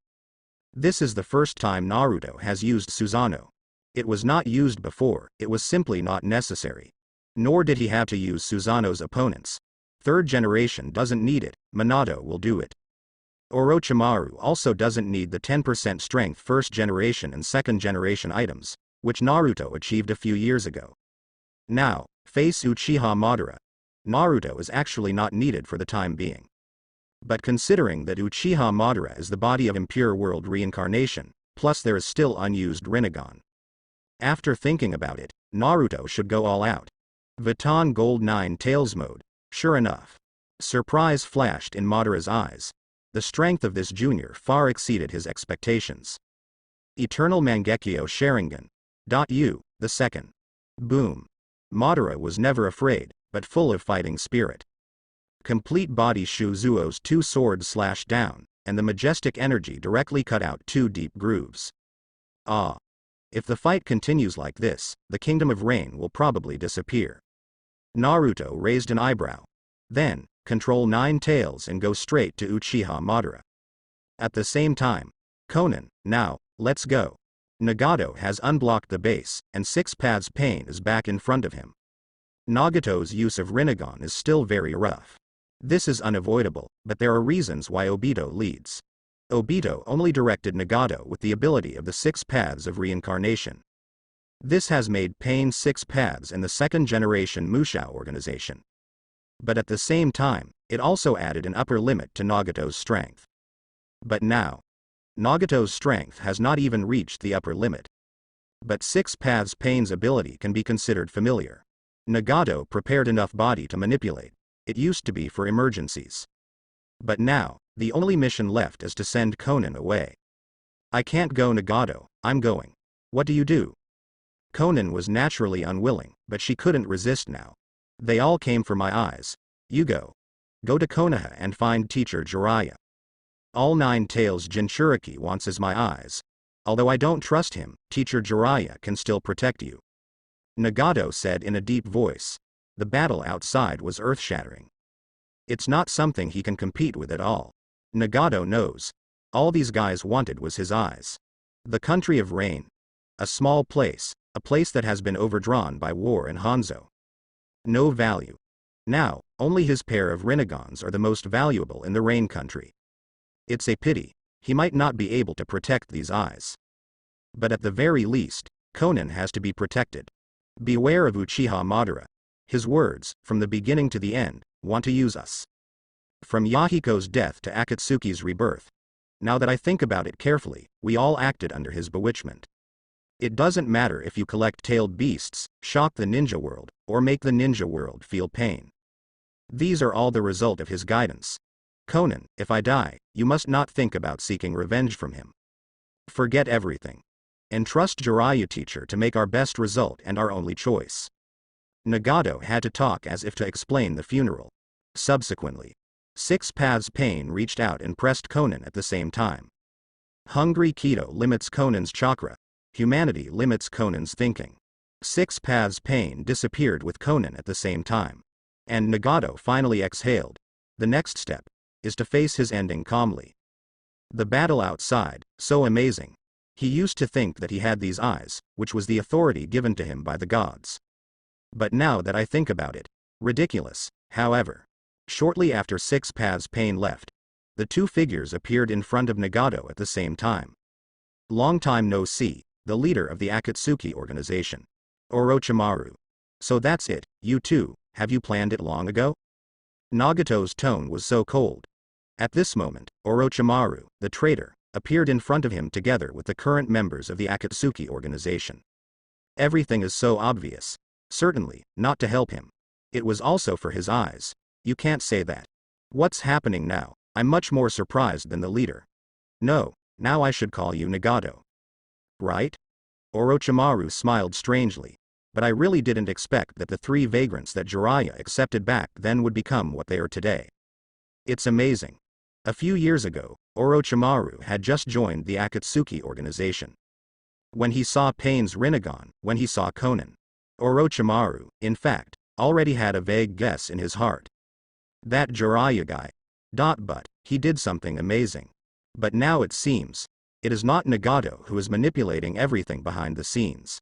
[SPEAKER 1] This is the first time Naruto has used Susanoo. It was not used before, it was simply not necessary. Nor did he have to use Susanoo's opponents. 3rd generation doesn't need it, Minato will do it. Orochimaru also doesn't need the 10% strength 1st generation and 2nd generation items, which Naruto achieved a few years ago. Now, face Uchiha Madara. Naruto is actually not needed for the time being. But considering that Uchiha Madara is the body of impure world reincarnation, plus there is still unused Rinnegan. After thinking about it, Naruto should go all out. Vuitton Gold 9 Tails mode. Sure enough. Surprise flashed in Madara's eyes. The strength of this junior far exceeded his expectations. Eternal Mangekyo Sharingan. U, the second. Boom. Madara was never afraid, but full of fighting spirit. Complete body Shuzuo's two swords slashed down, and the majestic energy directly cut out two deep grooves. Ah. If the fight continues like this, the Kingdom of Rain will probably disappear. Naruto raised an eyebrow. Then, control 9 tails and go straight to Uchiha Madara. At the same time, Konan, now, let's go. Nagato has unblocked the base, and Six Paths Pain is back in front of him. Nagato's use of Rinnegan is still very rough. This is unavoidable, but there are reasons why Obito leads. Obito only directed Nagato with the ability of the 6 paths of reincarnation. This has made Pain 6 paths in the second-generation Musha organization. But at the same time, it also added an upper limit to Nagato's strength. But now, Nagato's strength has not even reached the upper limit. But 6 paths Pain's ability can be considered familiar. Nagato prepared enough body to manipulate. It used to be for emergencies. But now, the only mission left is to send Konan away. I can't go, Nagato, I'm going. What do you do? Konan was naturally unwilling, but she couldn't resist now. They all came for my eyes. You go. Go to Konoha and find teacher Jiraiya. All 9 tails Jinchuriki wants is my eyes. Although I don't trust him, teacher Jiraiya can still protect you. Nagato said in a deep voice. The battle outside was earth-shattering. It's not something he can compete with at all. Nagato knows. All these guys wanted was his eyes. The country of Rain. A small place, a place that has been overdrawn by war and Hanzo. No value. Now, only his pair of Rinnegans are the most valuable in the Rain country. It's a pity. He might not be able to protect these eyes. But at the very least, Konan has to be protected. Beware of Uchiha Madara. His words, from the beginning to the end, want to use us. From Yahiko's death to Akatsuki's rebirth. Now that I think about it carefully, we all acted under his bewitchment. It doesn't matter if you collect tailed beasts, shock the ninja world, or make the ninja world feel pain. These are all the result of his guidance. Konan, if I die, you must not think about seeking revenge from him. Forget everything. Entrust Jiraiya teacher to make our best result and our only choice. Nagato had to talk as if to explain the funeral. Subsequently, 6 paths Pain reached out and pressed Konan at the same time. Hungry Keto limits Konan's chakra. Humanity limits Konan's thinking. 6 paths Pain disappeared with Konan at the same time. And Nagato finally exhaled. The next step is to face his ending calmly. The battle outside, so amazing. He used to think that he had these eyes, which was the authority given to him by the gods. But now that I think about it, ridiculous. However, shortly after 6 paths Pain left, the two figures appeared in front of Nagato at the same time. Long time no see, the leader of the Akatsuki organization. Orochimaru. So that's it, you two, have you planned it long ago? Nagato's tone was so cold. At this moment, Orochimaru, the traitor, appeared in front of him together with the current members of the Akatsuki organization. Everything is so obvious. Certainly, not to help him. It was also for his eyes. You can't say that. What's happening now? I'm much more surprised than the leader. No, now I should call you Nagato. Right? Orochimaru smiled strangely. But I really didn't expect that the 3 vagrants that Jiraiya accepted back then would become what they are today. It's amazing. A few years ago, Orochimaru had just joined the Akatsuki organization. When he saw Pain's Rinnegan, when he saw Konan, Orochimaru, in fact, already had a vague guess in his heart. That Jiraiya guy. But he did something amazing. But now it seems, it is not Nagato who is manipulating everything behind the scenes.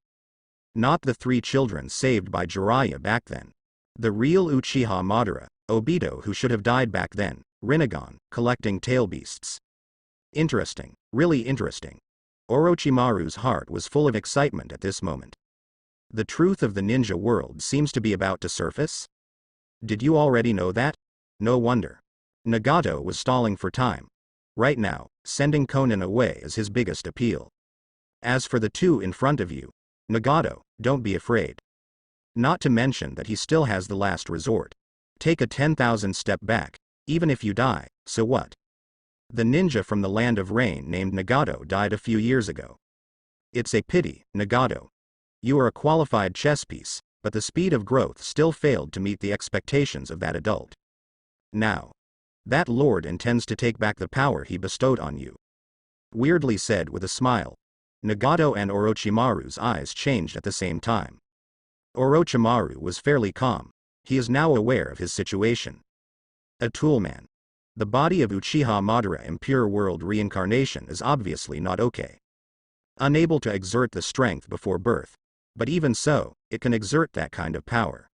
[SPEAKER 1] Not the 3 children saved by Jiraiya back then. The real Uchiha Madara, Obito who should have died back then, Rinnegan, collecting tail beasts. Interesting, really interesting. Orochimaru's heart was full of excitement at this moment. The truth of the ninja world seems to be about to surface? Did you already know that? No wonder. Nagato was stalling for time. Right now, sending Conan away is his biggest appeal. As for the two in front of you, Nagato, don't be afraid. Not to mention that he still has the last resort. Take a 10,000 step back, even if you die, so what? The ninja from the land of rain named Nagato died a few years ago. It's a pity, Nagato. You are a qualified chess piece, but the speed of growth still failed to meet the expectations of that adult. Now, that lord intends to take back the power he bestowed on you. Weirdly said with a smile. Nagato and Orochimaru's eyes changed at the same time. Orochimaru was fairly calm. He is now aware of his situation. A toolman. The body of Uchiha Madara in pure world reincarnation is obviously not okay. Unable to exert the strength before birth. But even so, it can exert that kind of power.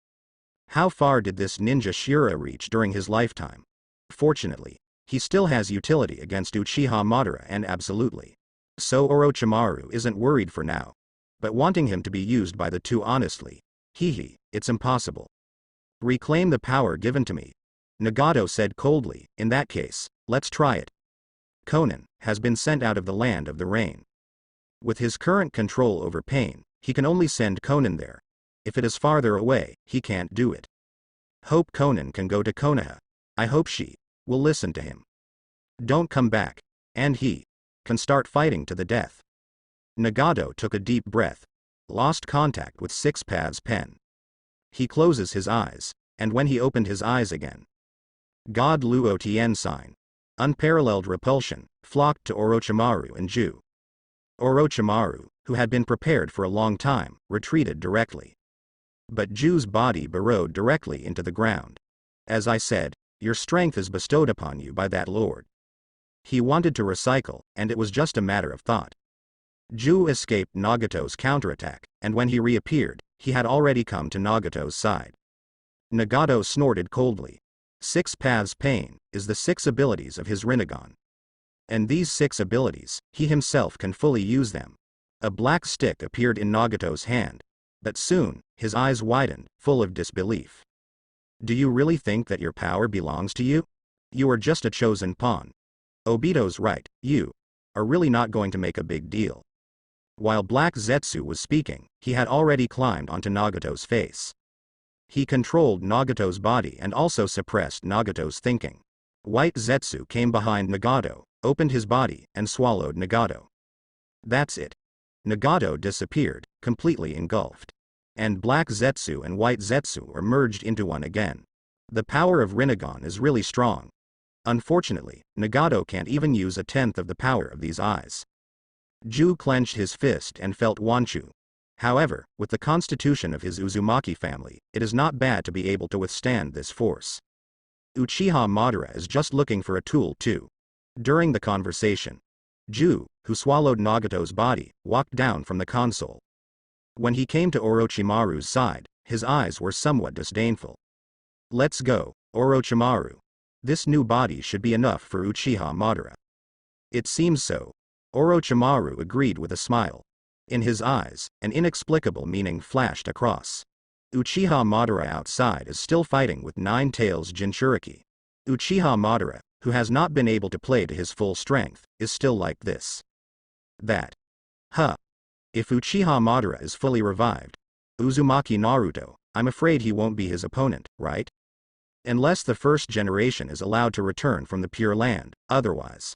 [SPEAKER 1] How far did this ninja Shira reach during his lifetime? Fortunately, he still has utility against Uchiha Madara and absolutely. So Orochimaru isn't worried for now. But wanting him to be used by the two honestly, it's impossible. Reclaim the power given to me. Nagato said coldly, in that case, let's try it. Conan has been sent out of the land of the rain. With his current control over pain, he can only send Conan there. If it is farther away, he can't do it. Hope Conan can go to Konoha. I hope she will listen to him. Don't come back, and he can start fighting to the death. Nagato took a deep breath. Lost contact with Six Paths Pen. He closes his eyes, and when he opened his eyes again, God Luo Tien sign. Unparalleled repulsion flocked to Orochimaru and Ju. Orochimaru, who had been prepared for a long time, retreated directly. But Ju's body burrowed directly into the ground. As I said, your strength is bestowed upon you by that lord. He wanted to recycle, and it was just a matter of thought. Ju escaped Nagato's counterattack, and when he reappeared, he had already come to Nagato's side. Nagato snorted coldly. Six Paths Pain is the 6 abilities of his Rinnegan. And these 6 abilities, he himself can fully use them. A black stick appeared in Nagato's hand, but soon, his eyes widened, full of disbelief. Do you really think that your power belongs to you? You are just a chosen pawn. Obito's right, you are really not going to make a big deal. While Black Zetsu was speaking, he had already climbed onto Nagato's face. He controlled Nagato's body and also suppressed Nagato's thinking. White Zetsu came behind Nagato, opened his body, and swallowed Nagato. That's it. Nagato disappeared, completely engulfed. And Black Zetsu and White Zetsu were merged into one again. The power of Rinnegan is really strong. Unfortunately, Nagato can't even use 1/10 of the power of these eyes. Ju clenched his fist and felt Wanchu. However, with the constitution of his Uzumaki family, it is not bad to be able to withstand this force. Uchiha Madara is just looking for a tool too. During the conversation, Ju, who swallowed Nagato's body, walked down from the console. When he came to Orochimaru's side, his eyes were somewhat disdainful. Let's go, Orochimaru. This new body should be enough for Uchiha Madara. It seems so. Orochimaru agreed with a smile. In his eyes, an inexplicable meaning flashed across. Uchiha Madara outside is still fighting with Nine Tails Jinchuriki. Uchiha Madara, who has not been able to play to his full strength, is still like this. That. If Uchiha Madara is fully revived, Uzumaki Naruto, I'm afraid he won't be his opponent, right? Unless the first generation is allowed to return from the Pure Land, otherwise.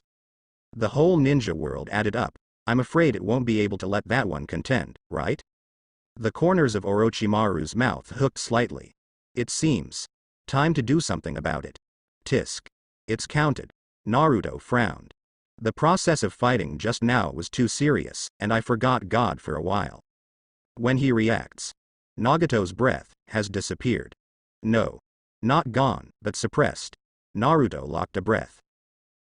[SPEAKER 1] The whole ninja world added up, I'm afraid it won't be able to let that one contend, right? The corners of Orochimaru's mouth hooked slightly. It seems time to do something about it. Tisk. It's counted. Naruto frowned. The process of fighting just now was too serious, and I forgot God for a while. When he reacts, Nagato's breath has disappeared. No. Not gone, but suppressed. Naruto locked a breath.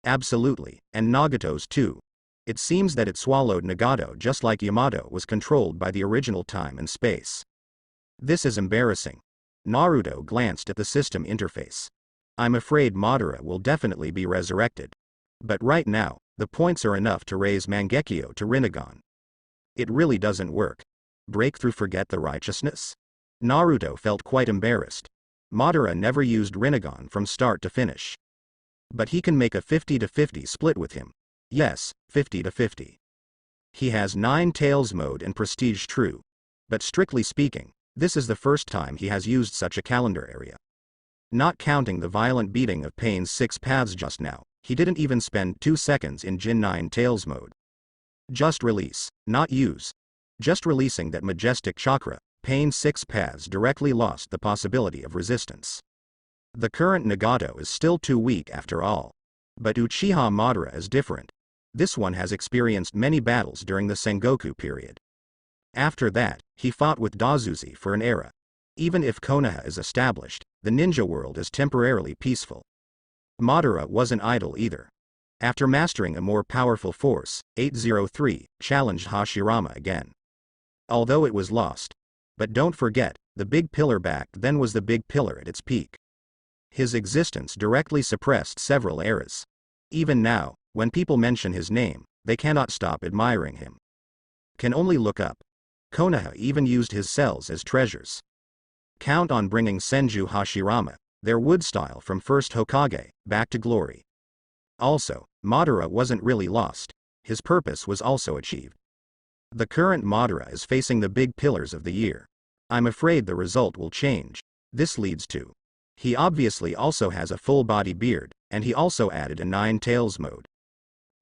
[SPEAKER 1] Absolutely, and Nagato's too. It seems that it swallowed Nagato just like Yamato was controlled by the original time and space. This is embarrassing. Naruto glanced at the system interface. I'm afraid Madara will definitely be resurrected. But right now, the points are enough to raise Mangekyo to Rinnegan. It really doesn't work. breakthrough forget the righteousness? Naruto felt quite embarrassed. Madara never used Rinnegan from start to finish. But he can make a 50-50 split with him. Yes, 50-50. He has 9 tails mode and prestige true. But strictly speaking, this is the first time he has used such a calendar area. Not counting the violent beating of Pain's 6 paths just now, he didn't even spend 2 seconds in Jin 9 tails mode. Just release, not use. Just releasing that majestic chakra, Pain's 6 paths directly lost the possibility of resistance. The current Nagato is still too weak after all. But Uchiha Madara is different. This one has experienced many battles during the Sengoku period. After that, he fought with Dazuzi for an era. Even if Konoha is established, the ninja world is temporarily peaceful. Madara wasn't idle either. After mastering a more powerful force, 803 challenged Hashirama again. Although it was lost. But don't forget, the big pillar back then was the big pillar at its peak. His existence directly suppressed several eras. Even now, when people mention his name, they cannot stop admiring him. Can only look up. Konoha even used his cells as treasures. Count on bringing Senju Hashirama, their wood style from first Hokage, back to glory. Also, Madara wasn't really lost. His purpose was also achieved. The current Madara is facing the big pillars of the year. I'm afraid the result will change. This leads to. He obviously also has a full body beard, and he also added a 9 tails mode.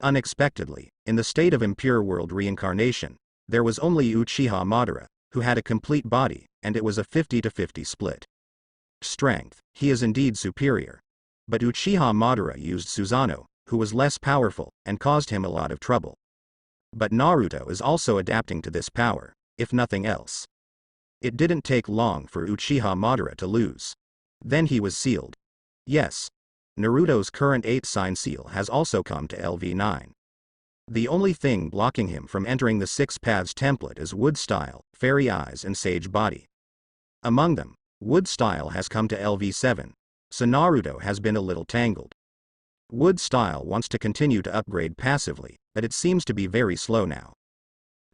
[SPEAKER 1] Unexpectedly, in the state of impure world reincarnation, there was only Uchiha Madara, who had a complete body, and it was a 50-50 split. Strength, he is indeed superior. But Uchiha Madara used Susanoo, who was less powerful, and caused him a lot of trouble. But Naruto is also adapting to this power, if nothing else. It didn't take long for Uchiha Madara to lose. Then he was sealed. Yes. Naruto's current 8-sign seal has also come to LV9. The only thing blocking him from entering the 6 paths template is Wood Style, Fairy Eyes and Sage Body. Among them, Wood Style has come to LV7, so Naruto has been a little tangled. Wood Style wants to continue to upgrade passively, but it seems to be very slow now.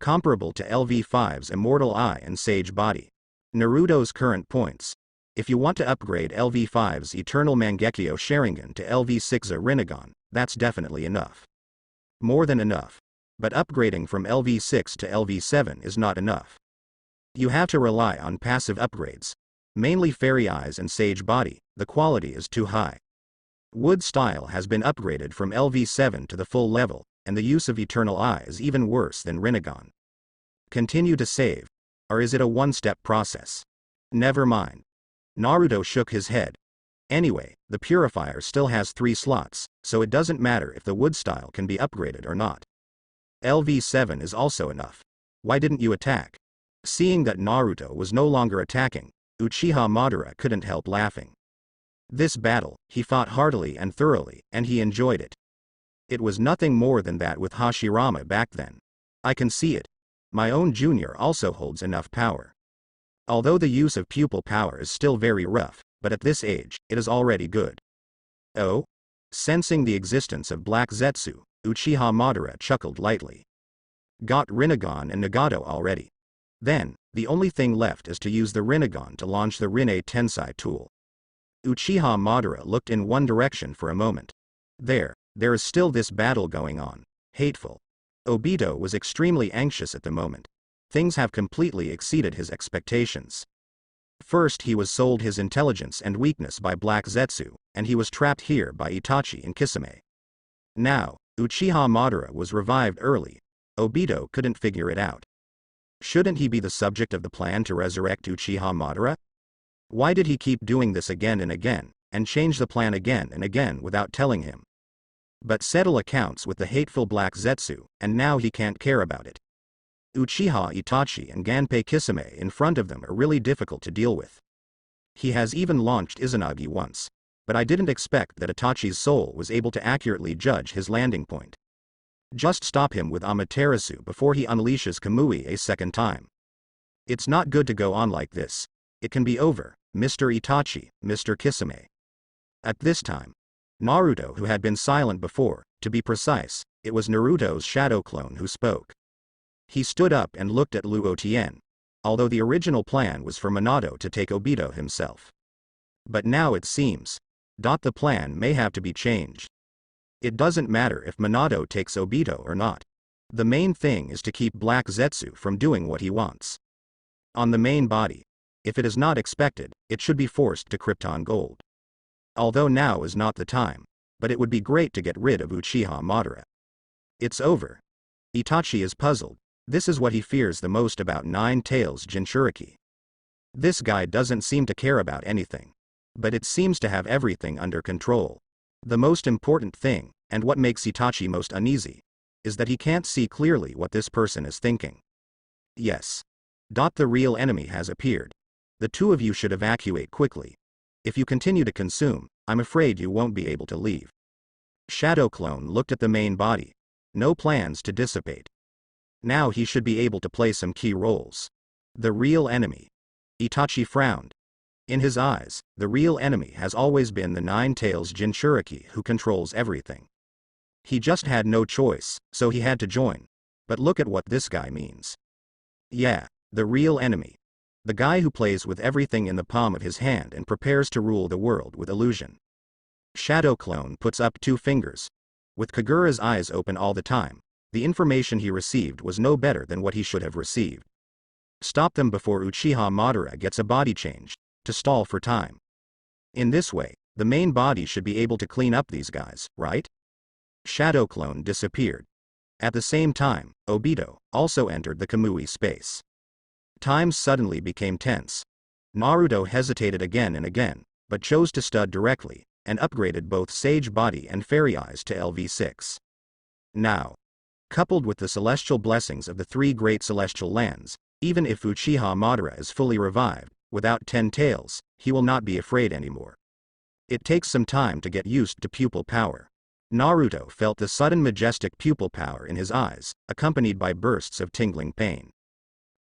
[SPEAKER 1] Comparable to LV5's Immortal Eye and Sage Body. Naruto's current points. If you want to upgrade LV5's Eternal Mangekyo Sharingan to LV6's Rinnegan, that's definitely enough. More than enough. But upgrading from LV6 to LV7 is not enough. You have to rely on passive upgrades. Mainly Fairy Eyes and Sage Body, the quality is too high. Wood Style has been upgraded from LV7 to the full level, and the use of Eternal Eye is even worse than Rinnegan. Continue to save. Or is it a one-step process? Never mind. Naruto shook his head. Anyway, the purifier still has 3 slots, so it doesn't matter if the wood style can be upgraded or not. LV7 is also enough. Why didn't you attack? Seeing that Naruto was no longer attacking, Uchiha Madara couldn't help laughing. This battle, he fought heartily and thoroughly, and he enjoyed it. It was nothing more than that with Hashirama back then. I can see it. My own junior also holds enough power. Although the use of pupil power is still very rough, but at this age, it is already good. Oh? Sensing the existence of Black Zetsu, Uchiha Madara chuckled lightly. Got Rinnegan and Nagato already. Then, the only thing left is to use the Rinnegan to launch the Rinne Tensai tool. Uchiha Madara looked in one direction for a moment. There is still this battle going on. Hateful. Obito was extremely anxious at the moment. Things have completely exceeded his expectations. First he was sold his intelligence and weakness by Black Zetsu, and he was trapped here by Itachi and Kisame. Now, Uchiha Madara was revived early. Obito couldn't figure it out. Shouldn't he be the subject of the plan to resurrect Uchiha Madara? Why did he keep doing this again and again, and change the plan again and again without telling him? But settle accounts with the hateful Black Zetsu, and now he can't care about it. Uchiha Itachi and Gunpei Kisame in front of them are really difficult to deal with. He has even launched Izanagi once, but I didn't expect that Itachi's soul was able to accurately judge his landing point. Just stop him with Amaterasu before he unleashes Kamui a second time. It's not good to go on like this. It can be over, Mr. Itachi, Mr. Kisame. At this time, Naruto, who had been silent before, to be precise, it was Naruto's shadow clone who spoke. He stood up and looked at Luo Tian. although the original plan was for Minato to take Obito himself. But now it seems, the plan may have to be changed. It doesn't matter if Minato takes Obito or not. The main thing is to keep Black Zetsu from doing what he wants. On the main body, if it is not expected, it should be forced to Krypton Gold. Although now is not the time, but it would be great to get rid of Uchiha Madara. It's over. Itachi is puzzled. This is what he fears the most about Nine Tails Jinchuriki. This guy doesn't seem to care about anything. But it seems to have everything under control. The most important thing, and what makes Itachi most uneasy, is that he can't see clearly what this person is thinking. Yes. The real enemy has appeared. The two of you should evacuate quickly. If you continue to consume, I'm afraid you won't be able to leave. Shadow Clone looked at the main body. No plans to dissipate. Now he should be able to play some key roles. The real enemy. Itachi frowned. In his eyes, the real enemy has always been the Nine Tails Jinchuriki who controls everything. He just had no choice, so he had to join. But look at what this guy means. Yeah, the real enemy. The guy who plays with everything in the palm of his hand and prepares to rule the world with illusion. Shadow Clone puts up two fingers. With Kagura's eyes open all the time, the information he received was no better than what he should have received. Stop them before Uchiha Madara gets a body change, to stall for time. In this way, the main body should be able to clean up these guys, right? Shadow Clone disappeared. At the same time, Obito also entered the Kamui space. Time suddenly became tense. Naruto hesitated again and again, but chose to stud directly, and upgraded both Sage Body and Fairy Eyes to LV6. Now, coupled with the celestial blessings of the three great celestial lands, even if Uchiha Madara is fully revived, without 10 tails, he will not be afraid anymore. It takes some time to get used to pupil power. Naruto felt the sudden majestic pupil power in his eyes, accompanied by bursts of tingling pain.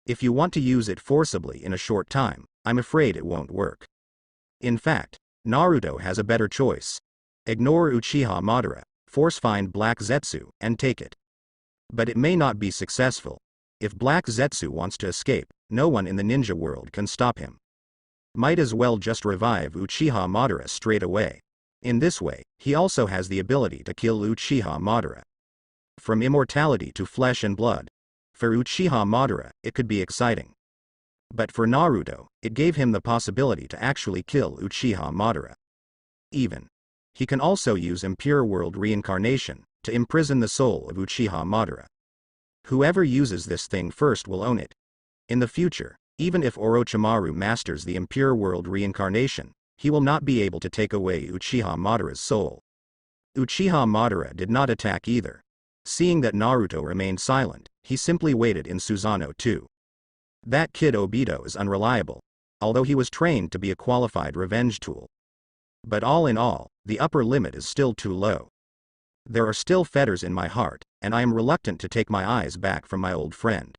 [SPEAKER 1] If you want to use it forcibly in a short time, I'm afraid it won't work. In fact, Naruto has a better choice. Ignore Uchiha Madara, force find Black Zetsu, and take it. But it may not be successful. If Black Zetsu wants to escape, no one in the ninja world can stop him. Might as well just revive Uchiha Madara straight away. In this way, he also has the ability to kill Uchiha Madara. From immortality to flesh and blood. For Uchiha Madara, it could be exciting. But for Naruto, it gave him the possibility to actually kill Uchiha Madara. He can also use Impure World Reincarnation, to imprison the soul of Uchiha Madara. Whoever uses this thing first will own it. In the future, even if Orochimaru masters the Impure World Reincarnation, he will not be able to take away Uchiha Madara's soul. Uchiha Madara did not attack either. Seeing that Naruto remained silent, he simply waited in Susanoo too. That kid Obito is unreliable, although he was trained to be a qualified revenge tool. But all in all, the upper limit is still too low. There are still fetters in my heart, and I am reluctant to take my eyes back from my old friend.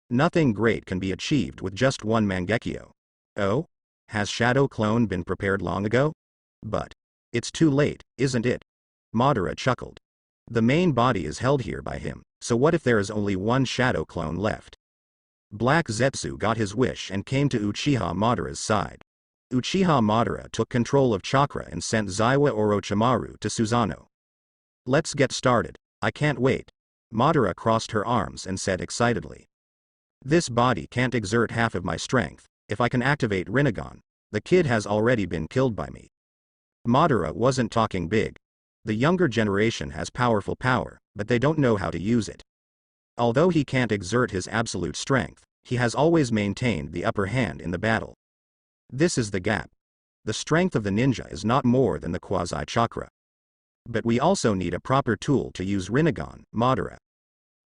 [SPEAKER 1] Nothing great can be achieved with just one Mangekyo. Oh? Has Shadow Clone been prepared long ago? But it's too late, isn't it? Madara chuckled. The main body is held here by him, so what if there is only one Shadow Clone left? Black Zetsu got his wish and came to Uchiha Madara's side. Uchiha Madara took control of chakra and sent Zaiwa Orochimaru to Susanoo. Let's get started, I can't wait. Madara crossed her arms and said excitedly. This body can't exert half of my strength. If I can activate Rinnegan, the kid has already been killed by me. Madara wasn't talking big. The younger generation has powerful power, but they don't know how to use it. Although he can't exert his absolute strength, he has always maintained the upper hand in the battle. This is the gap. The strength of the ninja is not more than the quasi-chakra. But we also need a proper tool to use Rinnegan, Madara.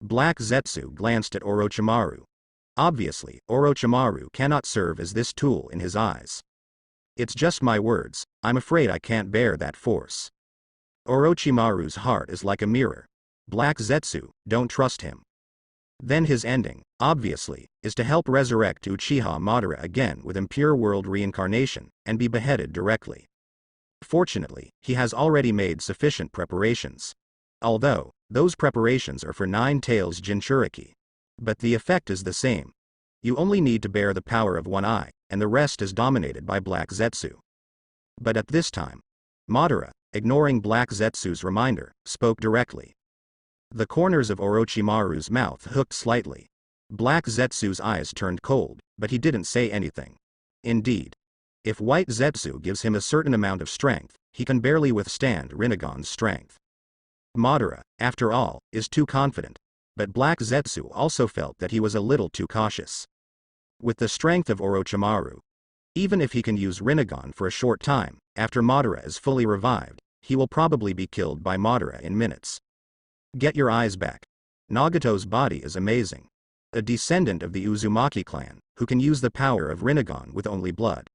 [SPEAKER 1] Black Zetsu glanced at Orochimaru. Obviously, Orochimaru cannot serve as this tool in his eyes. It's just my words, I'm afraid I can't bear that force. Orochimaru's heart is like a mirror. Black Zetsu, don't trust him. Then his ending, obviously, is to help resurrect Uchiha Madara again with Impure World Reincarnation, and be beheaded directly. Fortunately, he has already made sufficient preparations. Although, those preparations are for Nine Tails Jinchuriki. But the effect is the same. You only need to bear the power of one eye, and the rest is dominated by Black Zetsu. But at this time, Madara, ignoring Black Zetsu's reminder, spoke directly. The corners of Orochimaru's mouth hooked slightly. Black Zetsu's eyes turned cold, but he didn't say anything. Indeed, if White Zetsu gives him a certain amount of strength, he can barely withstand Rinnegan's strength. Madara, after all, is too confident. But Black Zetsu also felt that he was a little too cautious. With the strength of Orochimaru, even if he can use Rinnegan for a short time, after Madara is fully revived, he will probably be killed by Madara in minutes. Get your eyes back. Nagato's body is amazing. A descendant of the Uzumaki clan, who can use the power of Rinnegan with only blood.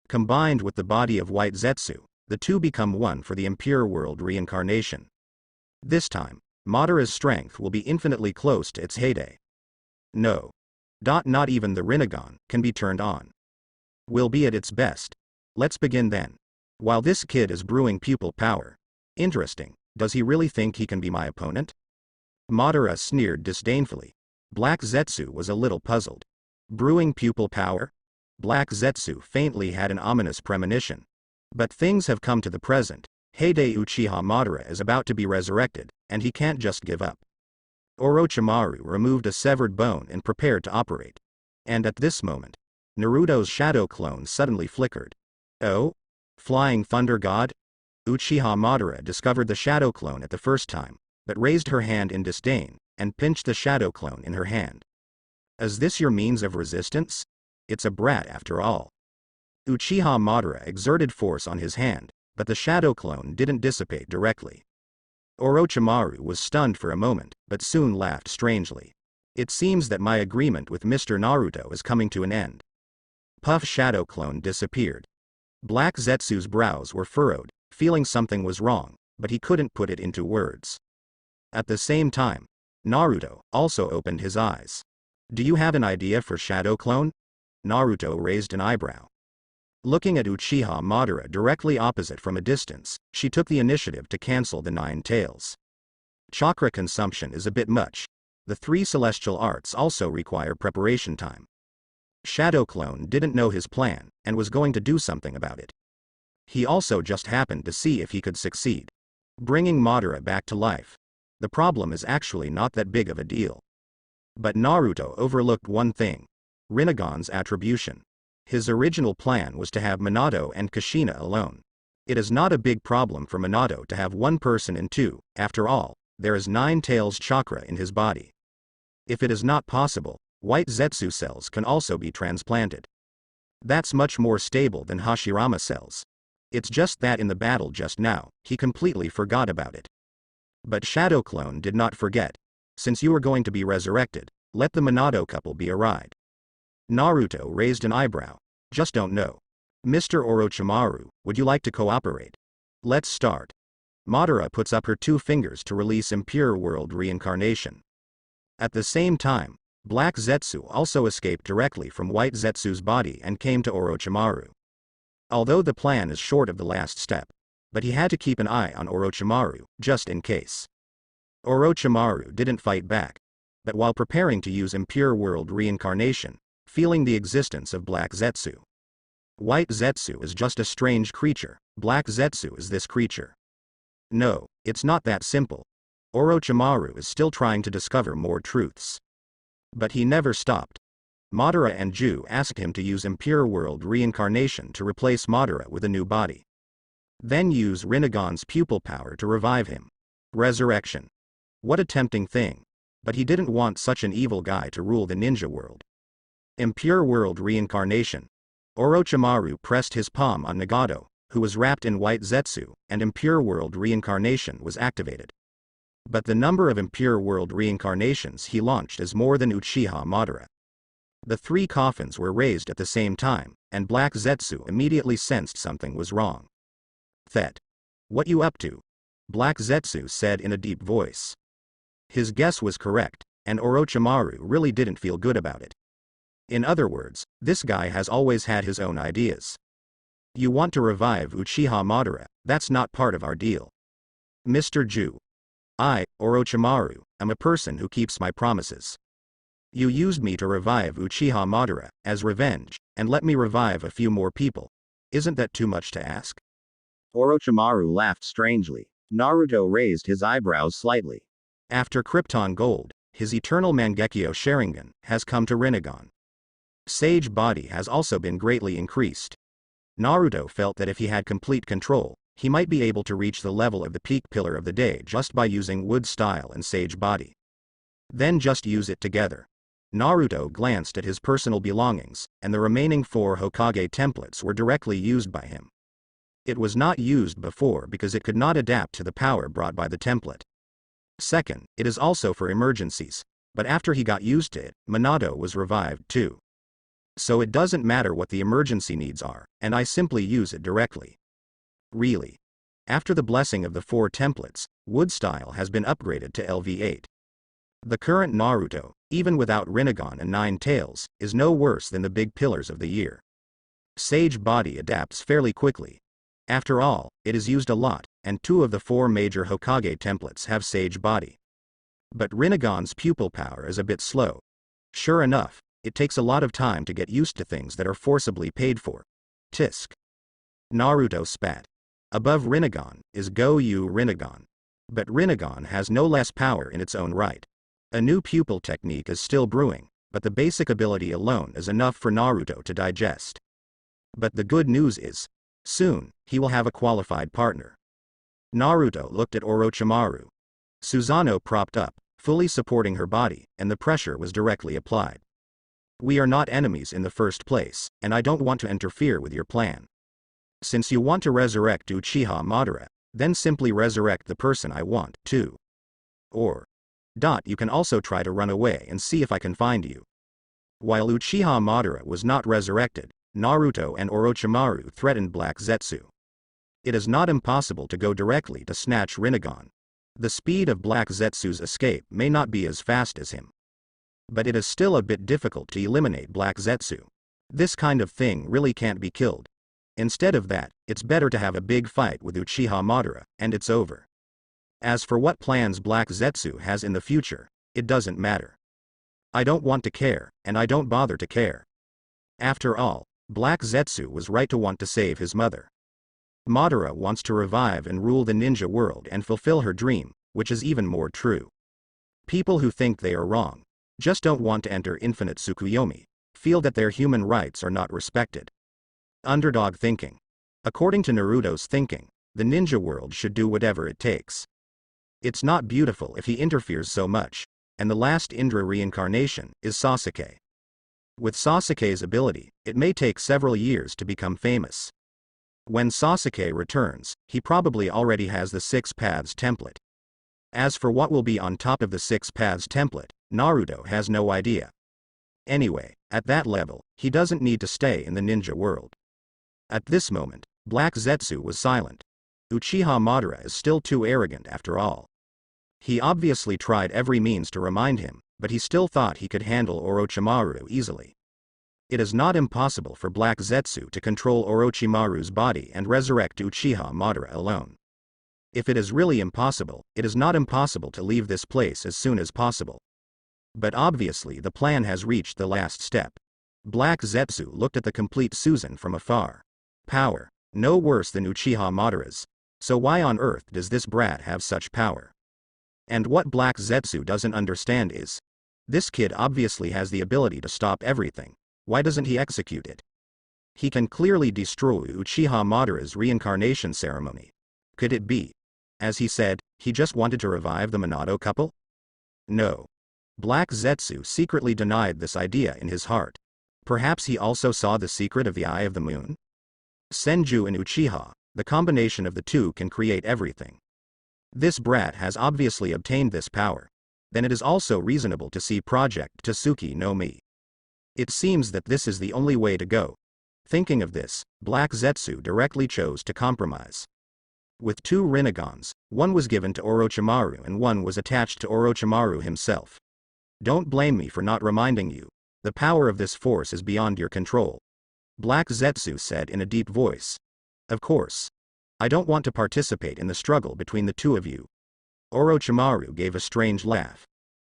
[SPEAKER 1] Combined with the body of White Zetsu, the two become one for the impure world reincarnation. This time, Madara's strength will be infinitely close to its heyday. No. Not even the Rinnegan can be turned on. Will be at its best. Let's begin then. While this kid is brewing pupil power. Interesting, does he really think he can be my opponent? Madara sneered disdainfully. Black Zetsu was a little puzzled. Brewing pupil power? Black Zetsu faintly had an ominous premonition. But things have come to the present. Heyday Uchiha Madara is about to be resurrected, and he can't just give up. Orochimaru removed a severed bone and prepared to operate. And at this moment, Naruto's shadow clone suddenly flickered. Oh? Flying Thunder God? Uchiha Madara discovered the shadow clone at the first time, but raised her hand in disdain, and pinched the shadow clone in her hand. Is this your means of resistance? It's a brat after all. Uchiha Madara exerted force on his hand, but the shadow clone didn't dissipate directly. Orochimaru was stunned for a moment, but soon laughed strangely. It seems that my agreement with Mr. Naruto is coming to an end. Puff shadow clone disappeared. Black Zetsu's brows were furrowed, feeling something was wrong, but he couldn't put it into words. At the same time, Naruto also opened his eyes. Do you have an idea for shadow clone? Naruto raised an eyebrow. Looking at Uchiha Madara directly opposite from a distance, she took the initiative to cancel the 9 tails. Chakra consumption is a bit much. The 3 celestial arts also require preparation time. Shadow Clone didn't know his plan, and was going to do something about it. He also just happened to see if he could succeed. Bringing Madara back to life. The problem is actually not that big of a deal. But Naruto overlooked one thing. Rinnegan's attribution. His original plan was to have Minato and Kushina alone. It is not a big problem for Minato to have one person in 2, after all, there is 9 tails chakra in his body. If it is not possible, White Zetsu cells can also be transplanted. That's much more stable than Hashirama cells. It's just that in the battle just now, he completely forgot about it. But Shadow Clone did not forget. Since you are going to be resurrected, let the Minato couple be a ride. Naruto raised an eyebrow. Just don't know. Mr. Orochimaru, would you like to cooperate? Let's start. Madara puts up her 2 fingers to release impure world reincarnation. At the same time, Black Zetsu also escaped directly from White Zetsu's body and came to Orochimaru. Although the plan is short of the last step, but he had to keep an eye on Orochimaru, just in case. Orochimaru didn't fight back. But while preparing to use impure world reincarnation, feeling the existence of Black Zetsu. White Zetsu is just a strange creature, Black Zetsu is this creature. No, it's not that simple. Orochimaru is still trying to discover more truths. But he never stopped. Madara and Ju asked him to use impure world reincarnation to replace Madara with a new body. Then use Rinnegan's pupil power to revive him. Resurrection. What a tempting thing. But he didn't want such an evil guy to rule the ninja world. Impure world reincarnation. Orochimaru pressed his palm on Nagato, who was wrapped in White Zetsu, and impure world reincarnation was activated. But the number of impure world reincarnations he launched is more than Uchiha Madara. The 3 coffins were raised at the same time, and Black Zetsu immediately sensed something was wrong. Thet. What you up to? Black Zetsu said in a deep voice. His guess was correct, and Orochimaru really didn't feel good about it. In other words, this guy has always had his own ideas. You want to revive Uchiha Madara, that's not part of our deal. Mr. Ju. I, Orochimaru, am a person who keeps my promises. You used me to revive Uchiha Madara, as revenge, and let me revive a few more people. Isn't that too much to ask? Orochimaru laughed strangely. Naruto raised his eyebrows slightly. After Krypton Gold, his eternal Mangekyo Sharingan has come to Rinnegan. Sage Body has also been greatly increased. Naruto felt that if he had complete control, he might be able to reach the level of the peak Pillar of the Day just by using Wood Style and Sage Body. Then just use it together. Naruto glanced at his personal belongings, and the remaining 4 Hokage templates were directly used by him. It was not used before because it could not adapt to the power brought by the template. Second, it is also for emergencies, but after he got used to it, Minato was revived too. So it doesn't matter what the emergency needs are, and I simply use it directly. Really. After the blessing of the 4 templates, Wood Style has been upgraded to LV8. The current Naruto, even without Rinnegan and 9 Tails, is no worse than the big pillars of the year. Sage Body adapts fairly quickly. After all, it is used a lot, and 2 of the 4 major Hokage templates have Sage Body. But Rinnegan's pupil power is a bit slow. Sure enough, it takes a lot of time to get used to things that are forcibly paid for. Tisk. Naruto spat. Above Rinnegan is Go-Yu Rinnegan. But Rinnegan has no less power in its own right. A new pupil technique is still brewing, but the basic ability alone is enough for Naruto to digest. But the good news is, soon, he will have a qualified partner. Naruto looked at Orochimaru. Susanoo propped up, fully supporting her body, and the pressure was directly applied. We are not enemies in the first place, and I don't want to interfere with your plan. Since you want to resurrect Uchiha Madara, then simply resurrect the person I want, too. Or, you can also try to run away and see if I can find you. While Uchiha Madara was not resurrected, Naruto and Orochimaru threatened Black Zetsu. It is not impossible to go directly to snatch Rinnegan. The speed of Black Zetsu's escape may not be as fast as him. But it is still a bit difficult to eliminate Black Zetsu. This kind of thing really can't be killed. Instead of that, it's better to have a big fight with Uchiha Madara, and it's over. As for what plans Black Zetsu has in the future, it doesn't matter. I don't want to care, and I don't bother to care. After all, Black Zetsu was right to want to save his mother. Madara wants to revive and rule the ninja world and fulfill her dream, which is even more true. People who think they are wrong, just don't want to enter infinite Tsukuyomi, feel that their human rights are not respected. Underdog thinking. According to Naruto's thinking, the ninja world should do whatever it takes. It's not beautiful if he interferes so much, and the last Indra reincarnation is Sasuke. With Sasuke's ability, it may take several years to become famous. When Sasuke returns, he probably already has the 6 Paths template. As for what will be on top of the 6 Paths template, Naruto has no idea. Anyway, at that level, he doesn't need to stay in the ninja world. At this moment, Black Zetsu was silent. Uchiha Madara is still too arrogant after all. He obviously tried every means to remind him, but he still thought he could handle Orochimaru easily. It is not impossible for Black Zetsu to control Orochimaru's body and resurrect Uchiha Madara alone. If it is really impossible, it is not impossible to leave this place as soon as possible. But obviously the plan has reached the last step. Black Zetsu looked at the complete Susan from afar. Power. No worse than Uchiha Madara's. So why on earth does this brat have such power? And what Black Zetsu doesn't understand is, this kid obviously has the ability to stop everything. Why doesn't he execute it? He can clearly destroy Uchiha Madara's reincarnation ceremony. Could it be, as he said, he just wanted to revive the Minato couple? No. Black Zetsu secretly denied this idea in his heart. Perhaps he also saw the secret of the Eye of the Moon? Senju and Uchiha, the combination of the two can create everything. This brat has obviously obtained this power. Then it is also reasonable to see Project Tsuki no Mi. It seems that this is the only way to go. Thinking of this, Black Zetsu directly chose to compromise. With 2 Rinnegans, one was given to Orochimaru and one was attached to Orochimaru himself. Don't blame me for not reminding you. The power of this force is beyond your control. Black Zetsu said in a deep voice. Of course. I don't want to participate in the struggle between the two of you. Orochimaru gave a strange laugh.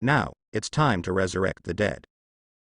[SPEAKER 1] Now, It's time to resurrect the dead.